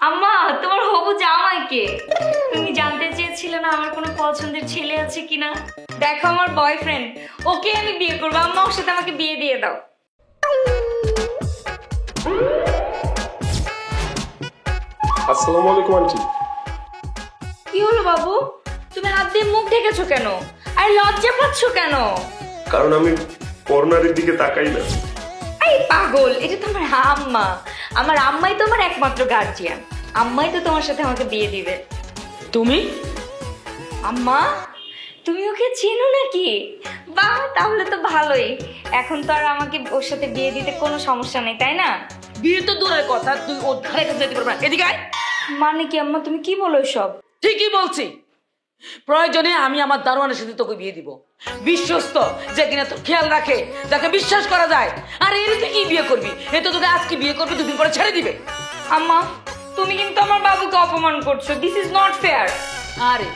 আম্মা তোমার হবু জামাই কে? তুমি জানতে চেয়েছিলে না আমার কোনো পছন্দের ছেলে আছে কিনা? দেখো আমার বয়ফ্রেন্ড, ওকে আমি বিয়ে করবো। আম্মা ওর সাথে আমাকে বিয়ে দিয়ে দাও। আসসালামু আলাইকুম আন্টি। কি হলো বাবু, তুমি হাত দিয়ে মুখ ঢেকেছো কেন? আর লজ্জা পাচ্ছ কেন? কারণ আমি পরনারীর দিকে তাকাই না। এই পাগল, এটা তো আমার আম্মা। আমার আম্মাই তো আমার একমাত্র গার্জিয়ান। আম্মাই তো তোমার সাথে আমাকে বিয়ে দিবে। তুমি? আম্মা তুমি ওকে চেনো নাকি? বাহ, তাহলে তো ভালোই। এখন তো আর আমাকে ওর সাথে বিয়ে দিতে কোনো সমস্যা নেই, তাই না? বিয়ে তো দূরের কথা, তুই ওর ধারে কাছে যেতে পারবে না। এদিকে আয়। মানে কি আম্মা, তুমি কি বলো সব? ঠিকই বলছি। প্রয়োজনে আমি আমার দারোয়ানের সাথে তোকে বিয়ে দিব, বিশ্বস্ত, যে কিনা তোর খেয়াল রাখে, যাকে বিশ্বাস করা যায়। আর এর তুই কি বিয়ে করবি? এ তো তোকে আজকে বিয়ে করবে, দুদিন পরে ছেড়ে দিবে। আম্মা তুমি কিন্তু আমার বাবুকে অপমান করছো। This is not fair. আরে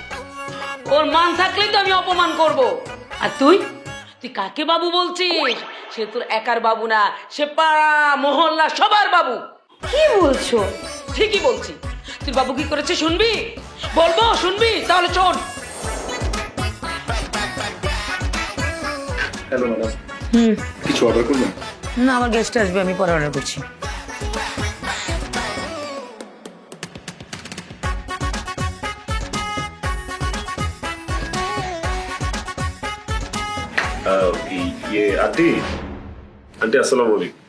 ওর মান থাকলেই তো আমি অপমান করব। আর তুই তুই কাকে বাবু বলছিস? সে তোর একার বাবু না, সে পাড়া মহল্লা সবার বাবু। কি বলছো? ঠিকই বলছি। তুই বাবু কি করেছে শুনবি? বলবো, শুনবি? তাহলে চল। হ্যালো ম্যাডাম, কিছু অর্ডার করবেন? না, আমার গেস্ট আসবে, আমি পরে অর্ডার করছি। আন্টি, আন্টি আসসালামু আলাইকুম।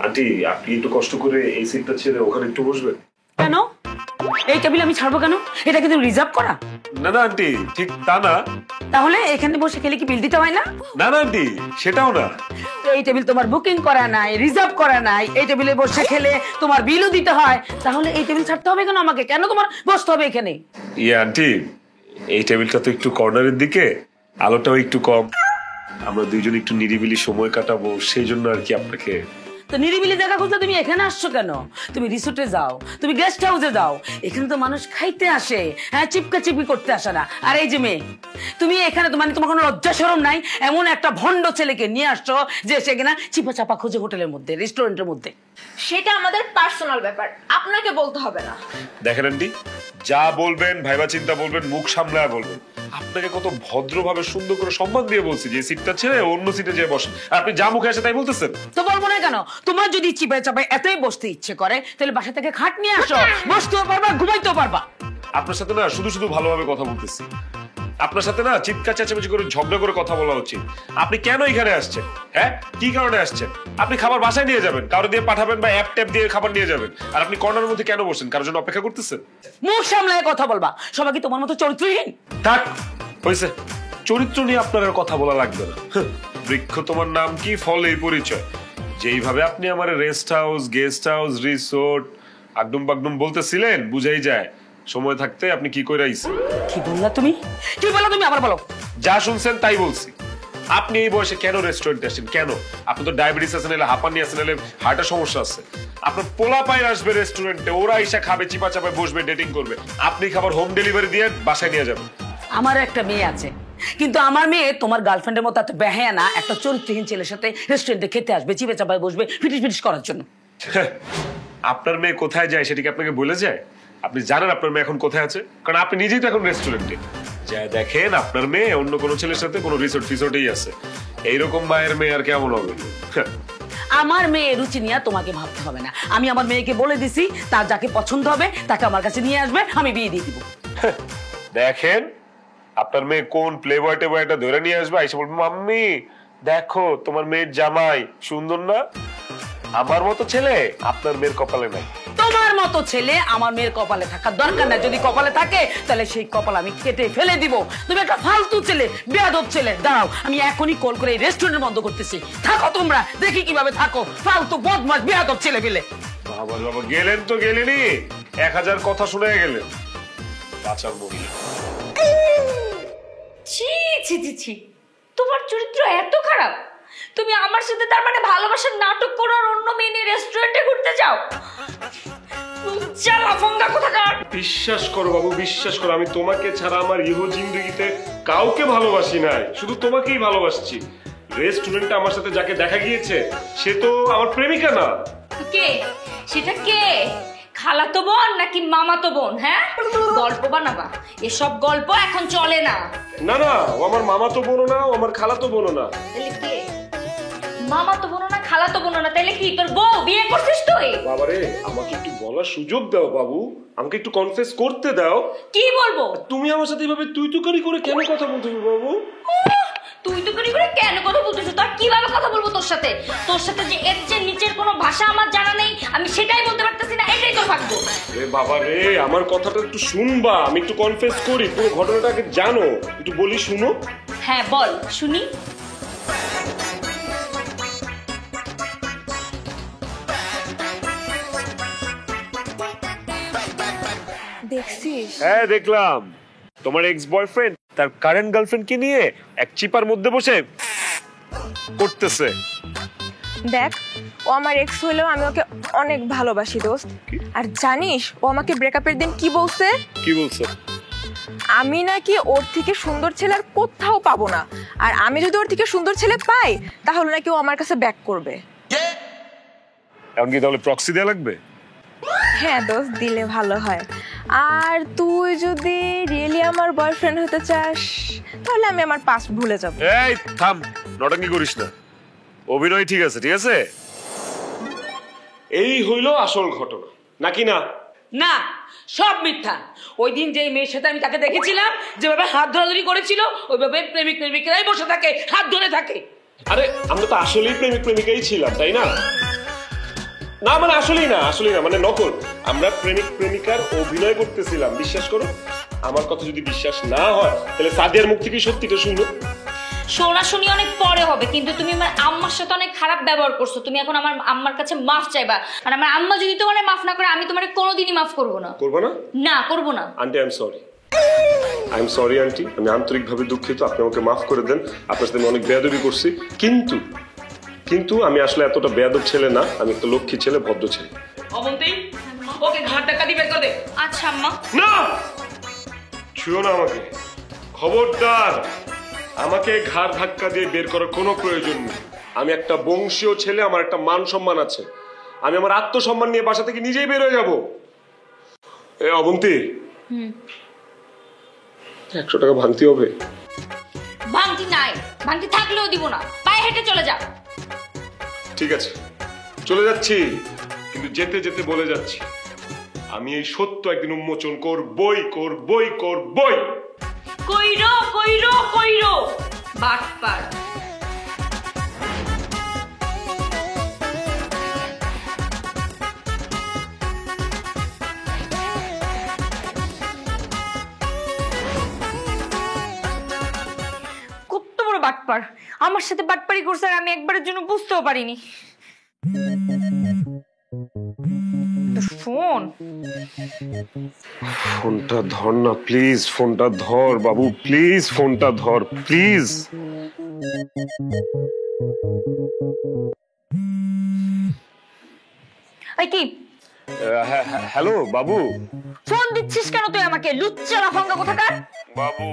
আন্টি, আপনি একটু কষ্ট করে এই সিটটা ছেড়ে ওখানে একটু বসবেন। কেন? এই টেবিল আমি ছাড়বো কেন? এটা কিন্তু রিজার্ভ করা। না না আন্টি, ঠিক তা না। তাহলে এখানে বসে খেলে কি বিল দিতে হয় না? না না আন্টি, সেটাও না। তো এই টেবিল তোমার বুকিং করা নাই, রিজার্ভ করা নাই, এই টেবিলে বসে খেলে তোমার বিলও দিতে হয়। তাহলে এই টেবিল ছাড়তে হবে কেন আমাকে? কেন তোমার বসতে হবে এখানে? আন্টি, এই টেবিলটা তো একটু কর্নারের দিকে, আলোটাও একটু কম, আমরা দুইজন একটু নিরিবিলি সময় কাটাবো, সেই জন্য আর কি আপনাকে। তো নিরিবিলি জায়গা খুঁজতে তুমি এখানে আসছো কেন? তুমি রিসোর্টে যাও, তুমি গেস্ট হাউসে যাও। এখানে তো মানুষ খাইতে আসে, হ্যাঁ, চিপকা চিপি করতে আসে না। আর এই যে মেয়ে, তুমি এখানে তো মানে তোমার কোনো লজ্জা শরম নাই? এমন একটা ভণ্ড ছেলেকে নিয়ে আসছো যে সে কিনা চিপা চাপা খোঁজে হোটেলের মধ্যে, রেস্টুরেন্টের মধ্যে। সেটা আমাদের পার্সোনাল ব্যাপার, আপনাকে বলতে হবে না। দেখেন আন্টি, যা বলবেন ভাইবা চিন্তা বলবেন, মুখ সামলায় বলবেন। আপনাকে কত ভদ্রভাবে সুন্দর করে সম্মান দিয়ে বলছি যে সিটটা ছেড়ে অন্য সিটে যেয়ে বসেন, আপনি যা মুখে আসে তাই বলতেছেন। তো বলবো না কেন? তোমার যদি চিপায় চাপায় এতই বসতে ইচ্ছে করে তাহলে বাসা থেকে খাট নিয়ে আসো, বসতেও পারবা, ঘুমাইতেও পারবা। আপনার সাথে না শুধু শুধু ভালোভাবে কথা বলতেছি, আপনার সাথে না চিৎকার চেঁচামেচি করে ঝগড়া করে কথা বলা উচিত। আপনি কেন এখানে আসছেন? হ্যাঁ, কি কারণে আসছেন? আপনি খাবার বাসায় নিয়ে যাবেন, কারো দিয়ে পাঠাবেন বা অ্যাপ ট্যাপ দিয়ে খাবার নিয়ে যাবেন, আর আপনি কর্নারের মধ্যে কেন বসেন? কারোর জন্য অপেক্ষা করতেছেন? মুখ সামলায় কথা বলবা। সবাই কি তোমার মতো চরিত্রহীন? থাক, হয়েছে। চরিত্র নিয়ে আপনার আর কথা বলা লাগবে না। বৃক্ষ তোমার নাম কি, ফল এই পরিচয়। যেইভাবে আপনি আমার rest house, guest house, resort আগডুম বাগডুম বলতেছিলেন, বুঝাই যায় সময় থাকতে আপনি কি কইরা আইছেন। কি বললা তুমি? কি বললা তুমি? আবার বলো। যা শুনছেন তাই বলছি। আপনি এই বয়সে কেন রেস্টুরেন্টে আসেন? কেন? আপনি তো ডায়াবেটিস আছে, নাহলে হাঁপানি আছে, নাহলে হার্টের সমস্যা আছে। আপনার পোলা পাইর আসবে রেস্টুরেন্টে, ওরা এসে খাবে, চিপা চাপায় বসবে, ডেটিং করবে, আপনি খাবার হোম ডেলিভারি দিয়ে বাসায় নিয়ে যাবেন। আমার একটা মেয়ে আছে, কিন্তু আমার মেয়ে তোমার গার্লফ্রেন্ডের মতো এত বেহায়া না। একটা চরিত্রহীন ছেলের সাথে রেস্টুরেন্টে খেতে আসবে, চিপে চাপায় বসবে, ফিটিস ফিটিস করার জন্য। আপনার মেয়ে কোথায় যায় সেটা কি আপনাকে বলে যায়? আপনি জানেন আপনার মেয়ে এখন কোথায় আছে? কারণ আপনি নিজেই তো এখন রেস্টুরেন্টে যা দেখেন আপনার মেয়ে অন্য কোনো ছেলের সাথে কোনো রিসোর্ট ফিসোর্টেই আছে। এইরকম মায়ের মেয়ে আর কেমন হবে? আমার মেয়ে রুচি নিয়ে তোমাকে ভাবতে হবে না। আমি আমার মেয়েকে বলে দিছি, তার যাকে পছন্দ হবে তাকে আমার কাছে নিয়ে আসবে, আমি বিয়ে দিয়ে দিব। দেখেন আপনার মেয়ে কোন প্লে বয়টা বয়টা ধরে নিয়ে আসবে, এসে বলবে মাম্মি দেখো তোমার মেয়ের জামাই সুন্দর না? আমার মতো ছেলে আপনার মেয়ের কপালে নাই। তোমার মতো ছেলে আমার মেয়ের কপালে থাকার দরকার নাই। যদি কপালে থাকে তাহলে সেই কপাল আমি কেটে ফেলে দিব। তুমি একটা ফালতু ছেলে, বেয়াদব ছেলে। দাঁড়াও, আমি এখনই কল করে এই রেস্টুরেন্ট বন্ধ করতেছি। থাকো তোমরা, দেখি কিভাবে থাকো। ফালতু বদমাশ বেয়াদব ছেলে পেলে। বাবা বাবা, গেলেন তো গেলেনই, 1000 কথা শুনে গেলেন। বাঁচার মহিলা। ছি ছি ছি ছি, তোমার চরিত্র এত খারাপ? তুমি আমার সাথে তার মানে ভালোবাসার নাটক করো আর অন্য মেয়ে নিয়ে রেস্টুরেন্টে ঘুরতে যাও? চালা ফঙ্গা কোথাকার। বিশ্বাস করো বাবু, বিশ্বাস করো, আমি তোমাকে ছাড়া আমার ইহো জিন্দেগিতে কাউকে ভালোবাসি নাই, শুধু তোমাকেই ভালোবাসছি। রেস্টুরেন্টে আমার সাথে যাকে দেখা গিয়েছে সে তো আমার প্রেমিকা না। কে? সেটা কে? খালাতো বোন নাকি মামাতো বোন? হ্যাঁ, গল্প বানাবা? এসব গল্প এখন চলে না। না না, ও আমার মামাতো বোনও না, ও আমার খালাতো বোনও না। তাহলে কে? মামাতো বোন না খালাতো বোন না, তাহলে কি তোর বউ? বিয়ে করছিস তুই? বাবারে, আমাকে একটু বলার সুযোগ দাও বাবু, আমাকে একটু কনফেস করতে দাও। কি বলবো? তুমি আমার সাথে এভাবে তুই তুকারি করে কেন কথা বলতেছো বাবু? তুই তো করে কেন কথা বলতেছিস? তোর কিভাবে কথা বলবো তোর সাথে? তোর সাথে যে এর চেয়ে নিচের কোনো ভাষা আমার জানা নেই, আমি সেটাই বলতে পারতেছি না, এটাই তোর ভাগ্য। রে বাবা রে, আমার কথাটা একটু শুনবা, আমি একটু কনফেস করি, পুরো ঘটনাটা আগে জানো, একটু বলি শুনো। হ্যাঁ বল শুনি। দেখছিস? হ্যাঁ দেখলাম, তোমার এক্স বয়ফ্রেন্ড তার কারেন্ট গার্লফ্রেন্ডকে নিয়ে এক চিপার মধ্যে বসে করতেছে। দেখ, ও আমার এক্স হইলেও আমি ওকে অনেক ভালোবাসি দোস্ত। আর জানিস ও আমাকে ব্রেকআপের দিন কি বলছে? কি বলছো? আমি নাকি ওর থেকে সুন্দর ছেলে আর কোথাও পাবো না, আর আমি যদি ওর থেকে সুন্দর ছেলে পাই তাহলে নাকি ও আমার কাছে ব্যাক করবে। এমনকি তাহলে প্রক্সি দেয়া লাগবে? হ্যাঁ দোস্ত, দিলে ভালো হয়। আর তুই যদি রিয়েলি আমার বয়ফ্রেন্ড হতে চাস তাহলে আমি আমার পাস্ট ভুলে যাব। এই থাম, নটাঙ্কি করিস না, অভিনয় ঠিক আছে ঠিক আছে। এই হইলো আসল ঘটনা নাকি না? না, সব মিথ্যা। ওই দিন যে মেয়ের সাথে আমি তাকে দেখেছিলাম, যেভাবে হাত ধরাধরি করেছিল, ওইভাবে প্রেমিক প্রেমিকেরাই বসে থাকে, হাত ধরে থাকে। আরে আমরা তো আসলেই প্রেমিক প্রেমিকাই ছিলাম, তাই না? না মানে আসলেই না, আসলেই না, মানে নকল। আমরা প্রেমিক প্রেমিকার অভিনয় করতেছিলাম, বিশ্বাস করো। আমার কথা যদি বিশ্বাস না হয় তাহলে সাদিয়ার মুখ থেকে সত্যিটা শুনো। শোনাশুনি অনেক পরে হবে, কিন্তু তুমি আমার আম্মার সাথে অনেক খারাপ ব্যবহার করছো। তুমি এখন আমার আম্মার কাছে মাফ চাইবা, আর আমার আম্মা যদি তোমার মাফ না করে আমি তোমার কোনোদিনই মাফ করবো না। করবো না? না, করবো না। Aunty I am sorry, I am sorry aunty, আমি আন্তরিকভাবে দুঃখিত, আপনি আমাকে মাফ করে দেন। আপনার সাথে আমি অনেক বেয়াদবি করছি, কিন্তু কিন্তু আমি আসলে এতটা বেয়াদব ছেলে না, আমি একটা লক্ষ্মী ছেলে, ভদ্র ছেলে। অবন্তী, ওকে ঘাট ধাক্কা দিয়ে বের করে দে। আচ্ছা আম্মা। না, ছুঁয়ো না আমাকে, খবরদার। আমাকে ঘাড় ধাক্কা দিয়ে বের করার কোনো প্রয়োজন নেই। আমি একটা বংশীয় ছেলে, আমার একটা মান সম্মান আছে, আমি আমার আত্মসম্মান নিয়ে বাসা থেকে নিজেই বের হয়ে যাবো। এ অবন্তী, 100 টাকা ভাঙতি হবে? ভাঙতি নাই, ভাঙতি থাকলেও দিব না, পায়ে হেঁটে চলে যা। ঠিক আছে, চলে যাচ্ছি, কিন্তু যেতে যেতে বলে যাচ্ছি, আমি এই সত্য একদিন উন্মোচন করবই করবই করবই। কইরো কইরো কইরো বাটপার। কত বড় বাটপার, আমার সাথে বাটপারি করছে আর আমি একবারের জন্য বুঝতেও পারিনি। ফোন ফোনটা ধর না প্লিজ, ফোনটা ধর বাবু প্লিজ, ফোনটা ধর প্লিজ। এই কি হ্যালো বাবু। ফোন দিচ্ছিস কেন তুই আমাকে, লুচ্চা লাফাঙ্গা কোথাকার? বাবু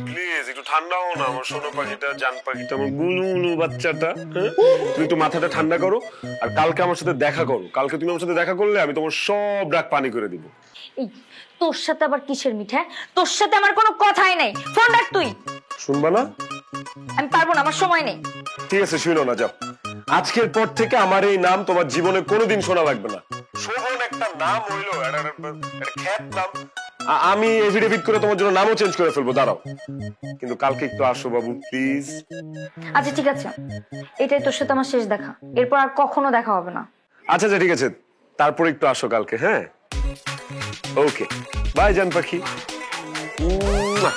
প্লিজ একটু ঠান্ডা হও না, আমার সোনা পাখিটা, জান পাখিটা, আমার গুলুগুলু বাচ্চাটা, হ্যাঁ? তুমি একটু মাথাটা ঠান্ডা করো, আর কালকে আমার সাথে দেখা করো। কালকে তুমি আমার সাথে দেখা করলে আমি তোমার সব রাগ পানি করে দিব। এই তোর সাথে আবার কিসের মিঠা? তোর সাথে আমার কোনো কথাই নাই, ফোন রাখ তুই। শুনবা না? আমি পারবো না, আমার সময় নেই। ঠিক আছে শুনো না, যাও। আজকের পর থেকে আমার এই নাম তোমার জীবনে কোনোদিন শোনা লাগবে না। শোভন একটা নাম হইলো, একটা খ্যাত নাম। আমি এফিডেভিট করে তোমার জন্য নামও চেঞ্জ করে ফেলবো, দাঁড়াও। কিন্তু কালকে একটু আসো বাবু প্লিজ। আচ্ছা ঠিক আছে, এটাই তোর সাথে আমার শেষ দেখা, এরপর আর কখনো দেখা হবে না। আচ্ছা আচ্ছা ঠিক আছে, তারপর একটু আসো কালকে, হ্যাঁ? ওকে বাই জান পাখি। উম্মুয়া।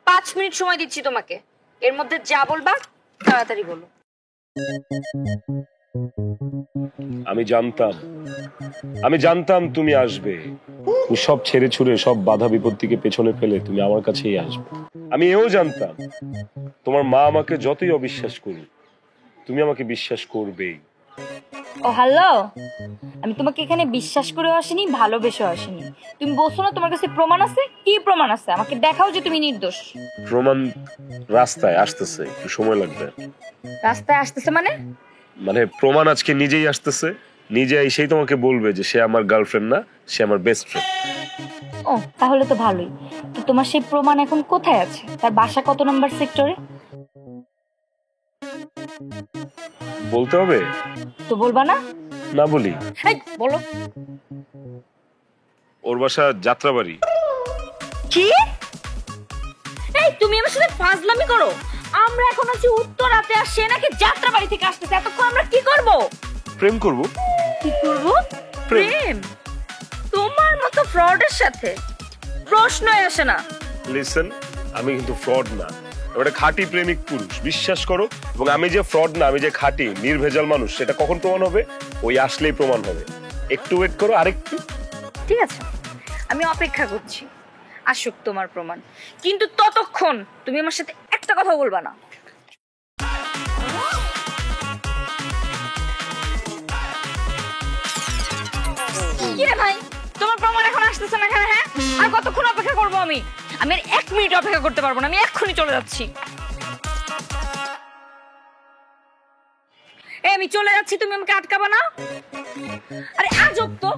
পাঁচ মিনিট সময় দিচ্ছি তোমাকে, এর মধ্যে যা বলবা তাড়াতাড়ি বলো। আমি জানতাম তুমি আসবে। তুমি সব ছেড়ে ছুড়ে, সব বাধা বিপত্তিকে পেছনে ফেলে তুমি আমার কাছেই আসবে। আমি এও জানতাম তোমার মা আমাকে যতই অবিশ্বাস করুক, তুমি আমাকে বিশ্বাস করবেই। ও হ্যালো, আমি তোমাকে এখানে বিশ্বাস করে আসিনি, ভালোবেসে আসিনি। তুমি বলছো না তোমার কাছে প্রমাণ আছে, কি প্রমাণ আছে আমাকে দেখাও যে তুমি নির্দোষ। প্রমাণ রাস্তায় আসতেছে, একটু সময় লাগবে। রাস্তায় আসতেছে মানে? মানে প্রমাণ আজকে নিজেই আসতেছে, নিজে এসেই তোমাকে বলবে যে সে আমার গার্লফ্রেন্ড না, সে আমার বেস্ট ফ্রেন্ড। ও তাহলে তো ভালোই। তো তোমার সেই প্রমাণ এখন কোথায় আছে? তার বাসা কত নম্বর সেক্টরে? বলতে হবে? তো বলবা না? না বলি? এই, বলো। ওর বাসা যাত্রাবাড়ি। কি? এই তুমি আমার সাথে ফাজলামি করো? আমরা এখন আছি উত্তরাতে, আর সে নাকি যাত্রাবাড়ি থেকে আসতেছে। এতক্ষণ আমরা কি করব? প্রেম করব। কি করব? প্রেম? তোমার মতো ফ্রডের সাথে প্রশ্নই আসে না। লিসেন, আমি কিন্তু ফ্রড না, একটা খাঁটি প্রেমিক পুরুষ, বিশ্বাস করো। এবং আমি যে ফ্রড না, আমি যে খাঁটি নির্ভেজাল মানুষ, সেটা কখন প্রমাণ হবে? ওই আসলেই প্রমাণ হবে। একটু ওয়েট করো, আরেকটু। ঠিক আছে, আমি অপেক্ষা করছি আসুক তোমার প্রমাণ, কিন্তু ততক্ষণ তুমি আমার সাথে একটা কথা বলবা না। কি রে ভাই, তোমার প্রমাণ এখন আসতেছে না কেন? হ্যাঁ, আর কতক্ষণ অপেক্ষা করবো আমি? আমি আর 1 মিনিট অপেক্ষা করতে পারবো না, আমি এক্ষুনি চলে যাচ্ছি। এই আমি চলে যাচ্ছি, তুমি আমাকে আটকাবা না। আরে আজব তো,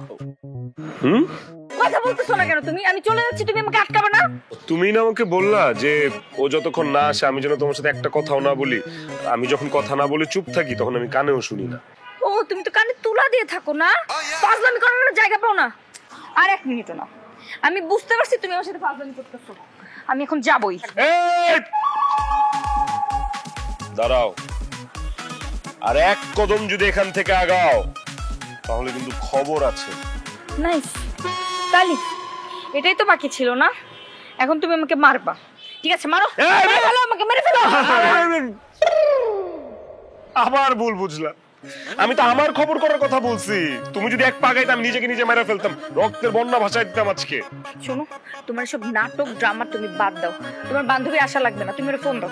কথা বলতেছো না কেন তুমি? আমি চলে যাচ্ছি, তুমি আমাকে আটকাবে না। তুমি না আমাকে বললা যে ও যতক্ষণ না আসে আমি যেন তোমার সাথে একটা কথাও না বলি। আমি যখন কথা না বলে চুপ থাকি, তখন আমি কানেও শুনি না। ও তুমি তো কানে তুলা দিয়ে থাকো না, ফাজলামি করার জায়গা পাও না। আর 1 মিনিটও না, আমি বুঝতে পারছি তুমি আমার সাথে ফাজলামি করতেছো। আমি এখন যাবই। এই! দাঁড়াও, আর 1 কদম যদি এখান থেকে আগাও তাহলে কিন্তু খবর আছে। নাইস, তালি এটাই তো বাকি ছিল না। এখন তুমি আমাকে মারবা, ঠিক আছে? মারো, মেরে ফেলো আমাকে, মেরে ফেলো। আবার ভুল বুঝলা। আমি তো আমার খবর করার কথা বলছি। তুমি যদি এক পা গাইতে আমি নিজেকে নিজে মেরে ফেলতাম, রক্তের বন্যা ভাসাই দিতাম আজকে। শোনো, তোমার সব নাটক ড্রামা তুমি বাদ দাও। তোমার বান্ধবী আসা লাগবে না, তুমি ওর ফোন দাও।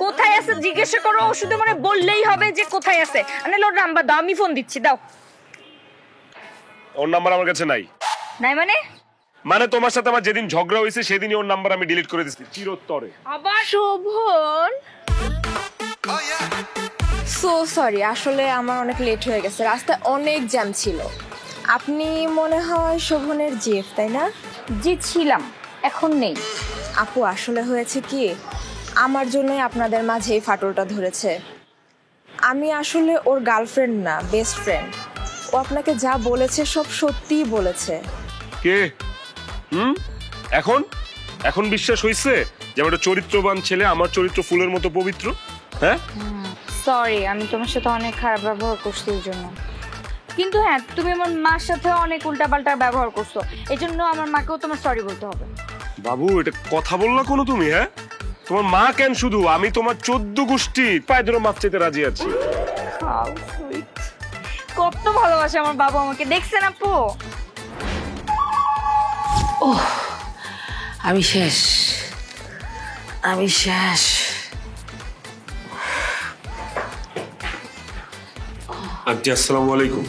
কোথায় আছে জিজ্ঞাসা করো, ও শুধু মানে বললেই হবে যে কোথায় আছে। আরে ওর নাম্বার দাও, আমি ফোন দিচ্ছি, দাও। ওর নাম্বার আমার কাছে নাই। নাই মানে? মানে তোমার সাথে আমার যেদিন ঝগড়া হয়েছে সেদিনই ওর নাম্বার আমি ডিলিট করে দিয়েছি চিরতরে। আবার শোভন, সো সরি, আসলে আমার অনেক লেট হয়ে গেছে, রাস্তায় অনেক জ্যাম ছিল। আপনি মনে হয় শোভনের জিএফ, তাই না? জি ছিলাম, এখন নেই। আপু আসলে হয়েছে কি, আমার জন্যই আপনাদের মাঝে এই ফাটলটা ধরেছে। আমি আসলে ওর গার্লফ্রেন্ড না, বেস্ট ফ্রেন্ড। ও আপনাকে যা বলেছে সব সত্যিই বলেছে। কে? এখন এখন বিশ্বাস হইছে যে আমার একটা চরিত্রবান ছেলে, আমার চরিত্র ফুলের মতো পবিত্র? হ্যাঁ, সরি, আমি তোমার সাথে অনেক খারাপ ব্যবহার করছি এই জন্য। কিন্তু হ্যাঁ, তুমি আমার মার সাথে অনেক উল্টাপাল্টা ব্যবহার করছো, এই জন্য আমার মাকেও তোমার সরি বলতে হবে। বাবু এটা কথা বললা কোনো তুমি? হ্যাঁ, তোমার মা কেন, শুধু আমি তোমার 14 গোষ্ঠী পায়ে ধরে মাপ চাইতে রাজি আছি। How sweet. কত ভালোবাসে আমার বাবা আমাকে, দেখছেন আপু? আমি শেষ, আমি শেষ। আন্টি আসসালামু আলাইকুম।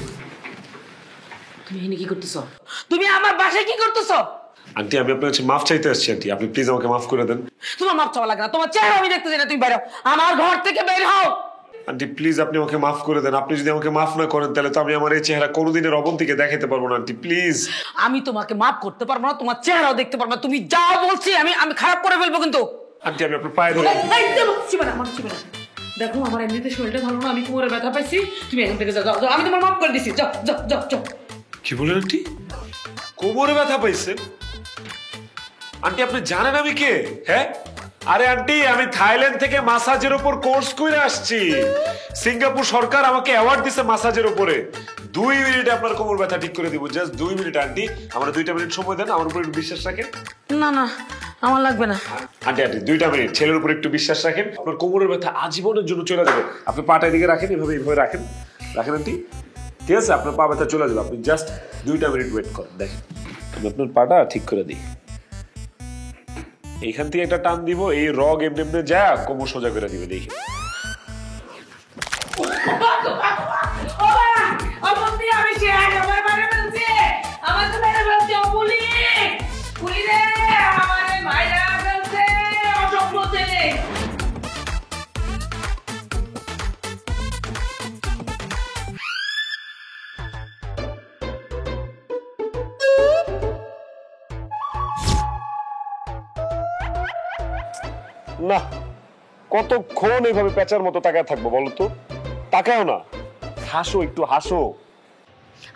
তুমি এখানে কি করতেছো? তুমি আমার বাসায় কি করতেছো? আন্টি আমি আপনার কাছে মাফ চাইতে আসছি। আন্টি আপনি প্লিজ আমাকে মাফ করে দেন। তোমার মাপ চাওয়া লাগে না, তোমার চেহারা আমি দেখতে চাই না। তুমি বেরো, আমার ঘর থেকে বের হও। আন্টি প্লিজ আপনি আমাকে মাফ করে দেন। আপনি যদি আমাকে মাফ না করেন তাহলে তো আমি আমার এই চেহারা কোনোদিনের অবন্তীকে দেখাতে পারবো না। Aunty please. আমি তোমাকে মাফ করতে পারবো না, তোমার চেহারাও দেখতে পারবো না। তুমি যা বলছি আমি আমি খারাপ করে ফেলবো কিন্তু। আন্টি আমি আপনার পায়ে ধরে। দেখো আমার এমনিতে শরীরটা ভালো না, আমি কোমরে ব্যথা পাইছি। তুমি এখান থেকে যাও, যাও, আমি তোমার মাফ করে দিছি। যাও যাও যাও যাও। কি বলেন আন্টি? কোমরে ব্যথা পাইছেন? আন্টি আপনি জানেন আমি কে? হ্যাঁ, আরে আন্টি আমি থাইল্যান্ড থেকে মাসাজের উপর কোর্স করে আসছি। সিঙ্গাপুর সরকার আমাকে অ্যাওয়ার্ড দিছে মাসাজের উপরে। 2 মিনিটে আপনার কোমর ব্যথা ঠিক করে দিব, জাস্ট 2 মিনিট। আন্টি আমার 2টা মিনিট সময় দেন, আমার উপর একটু বিশ্বাস রাখেন। না না, আমার লাগবে না। আন্টি আন্টি 2টা মিনিট ছেলের উপর একটু বিশ্বাস রাখেন, আপনার কোমরের ব্যথা আজীবনের জন্য চলে যাবে। আপনি পাটা এদিকে রাখেন, এইভাবে রাখেন, রাখেন আন্টি। ঠিক আছে, আপনার পা ব্যথা চলে যাবে। আপনি জাস্ট 2টা মিনিট ওয়েট করেন। দেখেন আমি আপনার পাটা ঠিক করে দিই। এইখান থেকে একটা টান দিব, এই রগ এমনি এমনি যা কোমর সোজা করে দিবে। দেখি না, কতক্ষণ এইভাবে পেঁচার মতো তাকায় থাকবো বলো তো? তাকাও না, হাসো, একটু হাসো।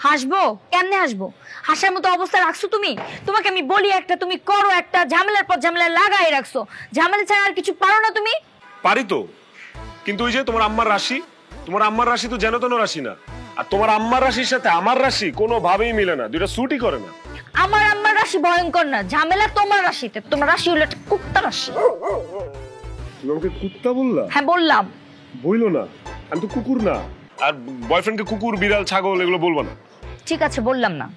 হাসবো? কেমনে হাসবো? হাসার মতো অবস্থা রাখছো তুমি? তোমাকে আমি বলি একটা, তুমি করো একটা, ঝামেলার পর ঝামেলা লাগাই রাখছো। ঝামেলা ছাড়া আর কিছু পারো না তুমি? পারি তো, কিন্তু ওই যে তোমার আম্মার রাশি, তোমার আম্মার রাশি তো যেন তেন রাশি না। আর তোমার আম্মার রাশির সাথে আমার রাশি কোনোভাবেই মিলে না, দুইটা স্যুটই করে না। আমার আম্মার রাশি ভয়ঙ্কর না, ঝামেলা তোমার রাশিতে। তোমার রাশি হলো একটা কুত্তা রাশি। তুমি আমাকে কুত্তা বললা? হ্যাঁ বললাম। বইলো না, আমি তো কুকুর না। আর বয়ফ্রেন্ডকে কুকুর, বিড়াল, ছাগল এগুলো বলবো না। ঠিক আছে, বললাম না।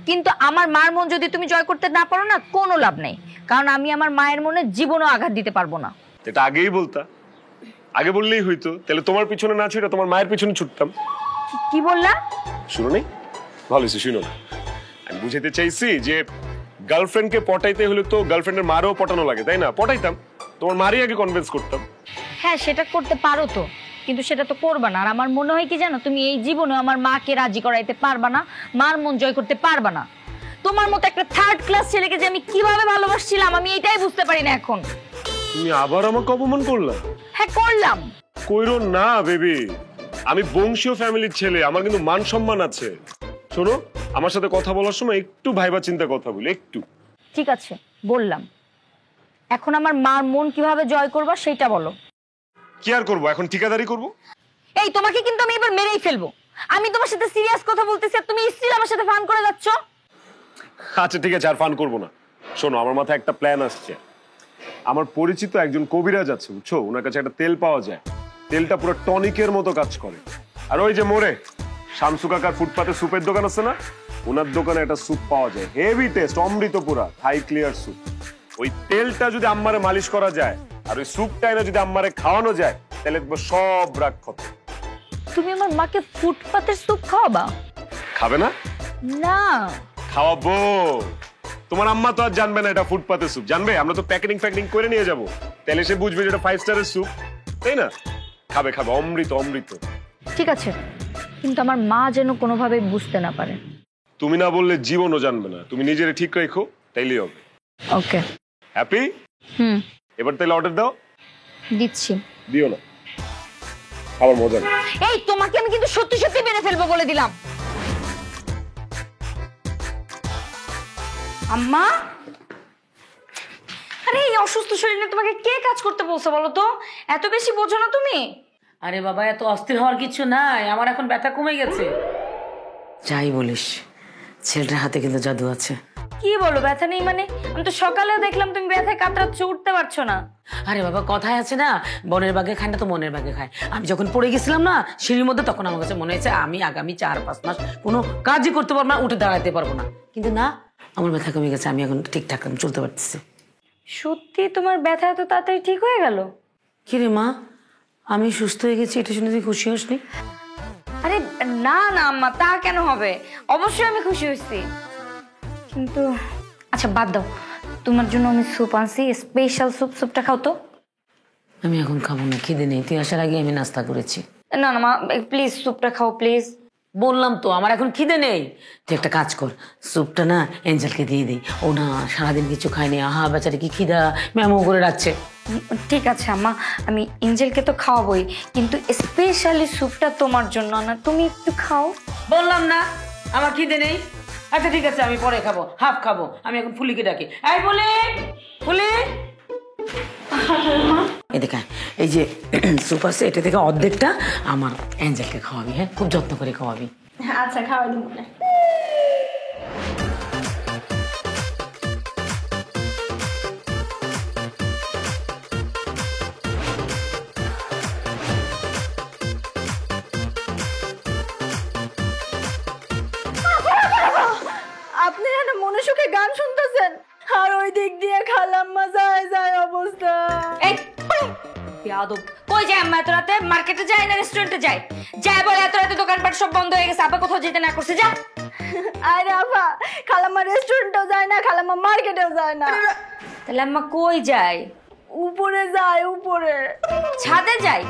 কিন্তু আমার মার মন যদি তুমি জয় করতে না পারো না, কোনো লাভ নেই। কারণ আমি আমার মায়ের মনে জীবনও আঘাত দিতে পারবো না। এটা আগেই বলতা, আগে বললেই হইতো। তাহলে তোমার পিছনে না ছুটে তোমার মায়ের পিছনে ছুটতাম। কি বললা? শুনো নেই? ভালো হয়েছে, শুনো না। আমি বুঝাতে চাইছি যে গার্লফ্রেন্ডকে পটাইতে হলে তো গার্লফ্রেন্ডের মারও পটানো লাগে, তাই না? পটাইতাম, তোমার মারই আগে কনভিন্স করতাম। হ্যাঁ, সেটা করতে পারো তো, কিন্তু সেটা তো করবা না। আর আমার মনে হয় কি জানো, তুমি এই জীবনে আমার মাকে রাজি করাইতে পারবা না, মার মন জয় করতে পারবা না। তোমার মতো একটা থার্ড ক্লাস ছেলেকে যে আমি কিভাবে ভালোবাসছিলাম, আমি এটাই বুঝতে পারি না এখন। তুমি আবার আমাকে অপমান করলা? হ্যাঁ করলাম। কইরো না বেবি, আমি বংশীয় ফ্যামিলির ছেলে, আমার কিন্তু মান সম্মান আছে। শোনো, আমার সাথে কথা বলার সময় একটু ভাইবা চিন্তা কথা বলি, একটু। ঠিক আছে, বললাম। এখন আমার মার মন কিভাবে জয় করবা সেটা বলো। কি আর করবো, এখন ঠিকাদারি করবো। এই তোমাকে কিন্তু আমি এবার মেরেই ফেলবো। আমি তোমার সাথে সিরিয়াস কথা বলতেছি আর তুমি স্টিল আমার সাথে ফান করে যাচ্ছ। আচ্ছা ঠিক আছে, আর ফান করবো না। শোনো, আমার মাথায় একটা প্ল্যান আসছে। আমার পরিচিত একজন কবিরাজ আছে, বুঝছো? ওনার কাছে একটা তেল পাওয়া যায়, তেলটা পুরো টনিকের মতো কাজ করে। আর ওই যে মোড়ে শামসু কাকার ফুটপাতে স্যুপের দোকান আছে না, ওনার দোকানে একটা স্যুপ পাওয়া যায়, হেভি টেস্ট, অমৃত পুরা, হাই ক্লিয়ার স্যুপ। ওই তেলটা যদি আম্মারে মালিশ করা যায় আর ওই স্যুপটা এনে যদি আম্মারে খাওয়ানো যায়, তাহলে দেখবো সব রাগ খতম। তুমি আমার মাকে ফুটপাতের স্যুপ খাওয়াবা? খাবে না? না। খাওয়াবো। তোমার আম্মা তো আর জানবে না এটা ফুটপাতের স্যুপ, জানবে? আমরা তো প্যাকেটিং করে নিয়ে যাবো, তাহলে সে বুঝবে যে এটা 5 স্টারের স্যুপ, তাই না? খাবে, অমৃত অমৃত। ঠিক আছে, কিন্তু আমার মা যেন কোনোভাবে বুঝতে না পারে। তুমি না বললে জীবনও জানবে না। তুমি নিজেরে ঠিক রেখো, তাইলেই হবে। ওকে। হ্যাপি? এবার তাহলে অর্ডার দাও। দিচ্ছি। দিও না, খাবার মজা নেই। এই তোমাকে আমি কিন্তু সত্যি সত্যি মেরে ফেলবো বলে দিলাম। আম্মা, আরে এই অসুস্থ শরীরে তোমাকে কে কাজ করতে বলছে বলো তো? এত বেশি বোঝো না তুমি? আরে বাবা, এত অস্থির হওয়ার কিছু নাই, আমার এখন ব্যথা কমে গেছে। যাই বলিস, ছেলেটার হাতে কিন্তু জাদু আছে। কি বলো ব্যথা নেই মানে? আমি তো সকালেও দেখলাম তুমি ব্যথায় কাতরাচ্ছ, উঠতে পারছো না। আরে বাবা, কথায় আছে না, বনের বাগে খায় না তো মনের বাগে খায়। আমি যখন পড়ে গেছিলাম না সিঁড়ির মধ্যে, তখন আমার কাছে মনে হয়েছে আমি আগামী 4-5 মাস কোনো কাজই করতে পারবো না, উঠে দাঁড়াতে পারবো না। কিন্তু না, আমার ব্যথা কমে গেছে, আমি এখন ঠিকঠাক চলতে পারতেছি। সত্যি তোমার ব্যথা এত তাড়াতাড়ি ঠিক হয়ে গেল? কি রে মা, আমি সুস্থ হয়ে গেছি, এটা শুনে তুই খুশি হসনি? আরে না না আম্মা, তা কেন হবে? অবশ্যই আমি খুশি হয়েছি, কিন্তু আচ্ছা বাদ দাও। তোমার জন্য আমি স্যুপ আনছি, স্পেশাল স্যুপ। স্যুপটা খাও তো। আমি এখন খাবো না, খিদে নেই। তুই আসার আগে আমি নাস্তা করেছি। না না মা, প্লিজ স্যুপটা খাও প্লিজ। বললাম তো আমার এখন খিদে নেই। তুই একটা কাজ কর, স্যুপটা না এঞ্জেলকে দিয়ে দিই। ও না সারাদিন কিছু খায়নি, আহা বেচারি কি খিদা ম্যামো করে রাখছে। ঠিক আছে আম্মা, আমি এঞ্জেলকে তো খাওয়াবোই, কিন্তু স্পেশালি স্যুপটা তোমার জন্য না, তুমি একটু খাও। বললাম না আমার খিদে নেই। আচ্ছা ঠিক আছে, আমি পরে খাবো, হাফ খাবো। আমি এখন ফুলিকে ডাকি, এই ফুলি, ফুলি এদিকে। এই যে স্যুপ আছে, এটা থেকে অর্ধেকটা আমার এঞ্জেলকে খাওয়াবি, হ্যাঁ? খুব যত্ন করে খাওয়াবি। আচ্ছা খাওয়াই দিব। আপনি যেন মনে সুখে গান শুনতেছেন, আর ওই দিক দিয়ে খালাম্মা যায় অবস্থা। এই বেয়াদব, কই যায় আম্মা এত রাতে? মার্কেটে যায় না রেস্টুরেন্টে যায়? যায় বলে এত রাতে দোকানপাট সব বন্ধ হয়ে গেছে, আপা কোথাও যেতে না করছে, যা। আরে আপা, খালাম্মা রেস্টুরেন্টেও যায় না, খালাম্মা মার্কেটেও যায় না। তাহলে আম্মা কই যায়? উপরে যায়, উপরে। ছাদে যায়?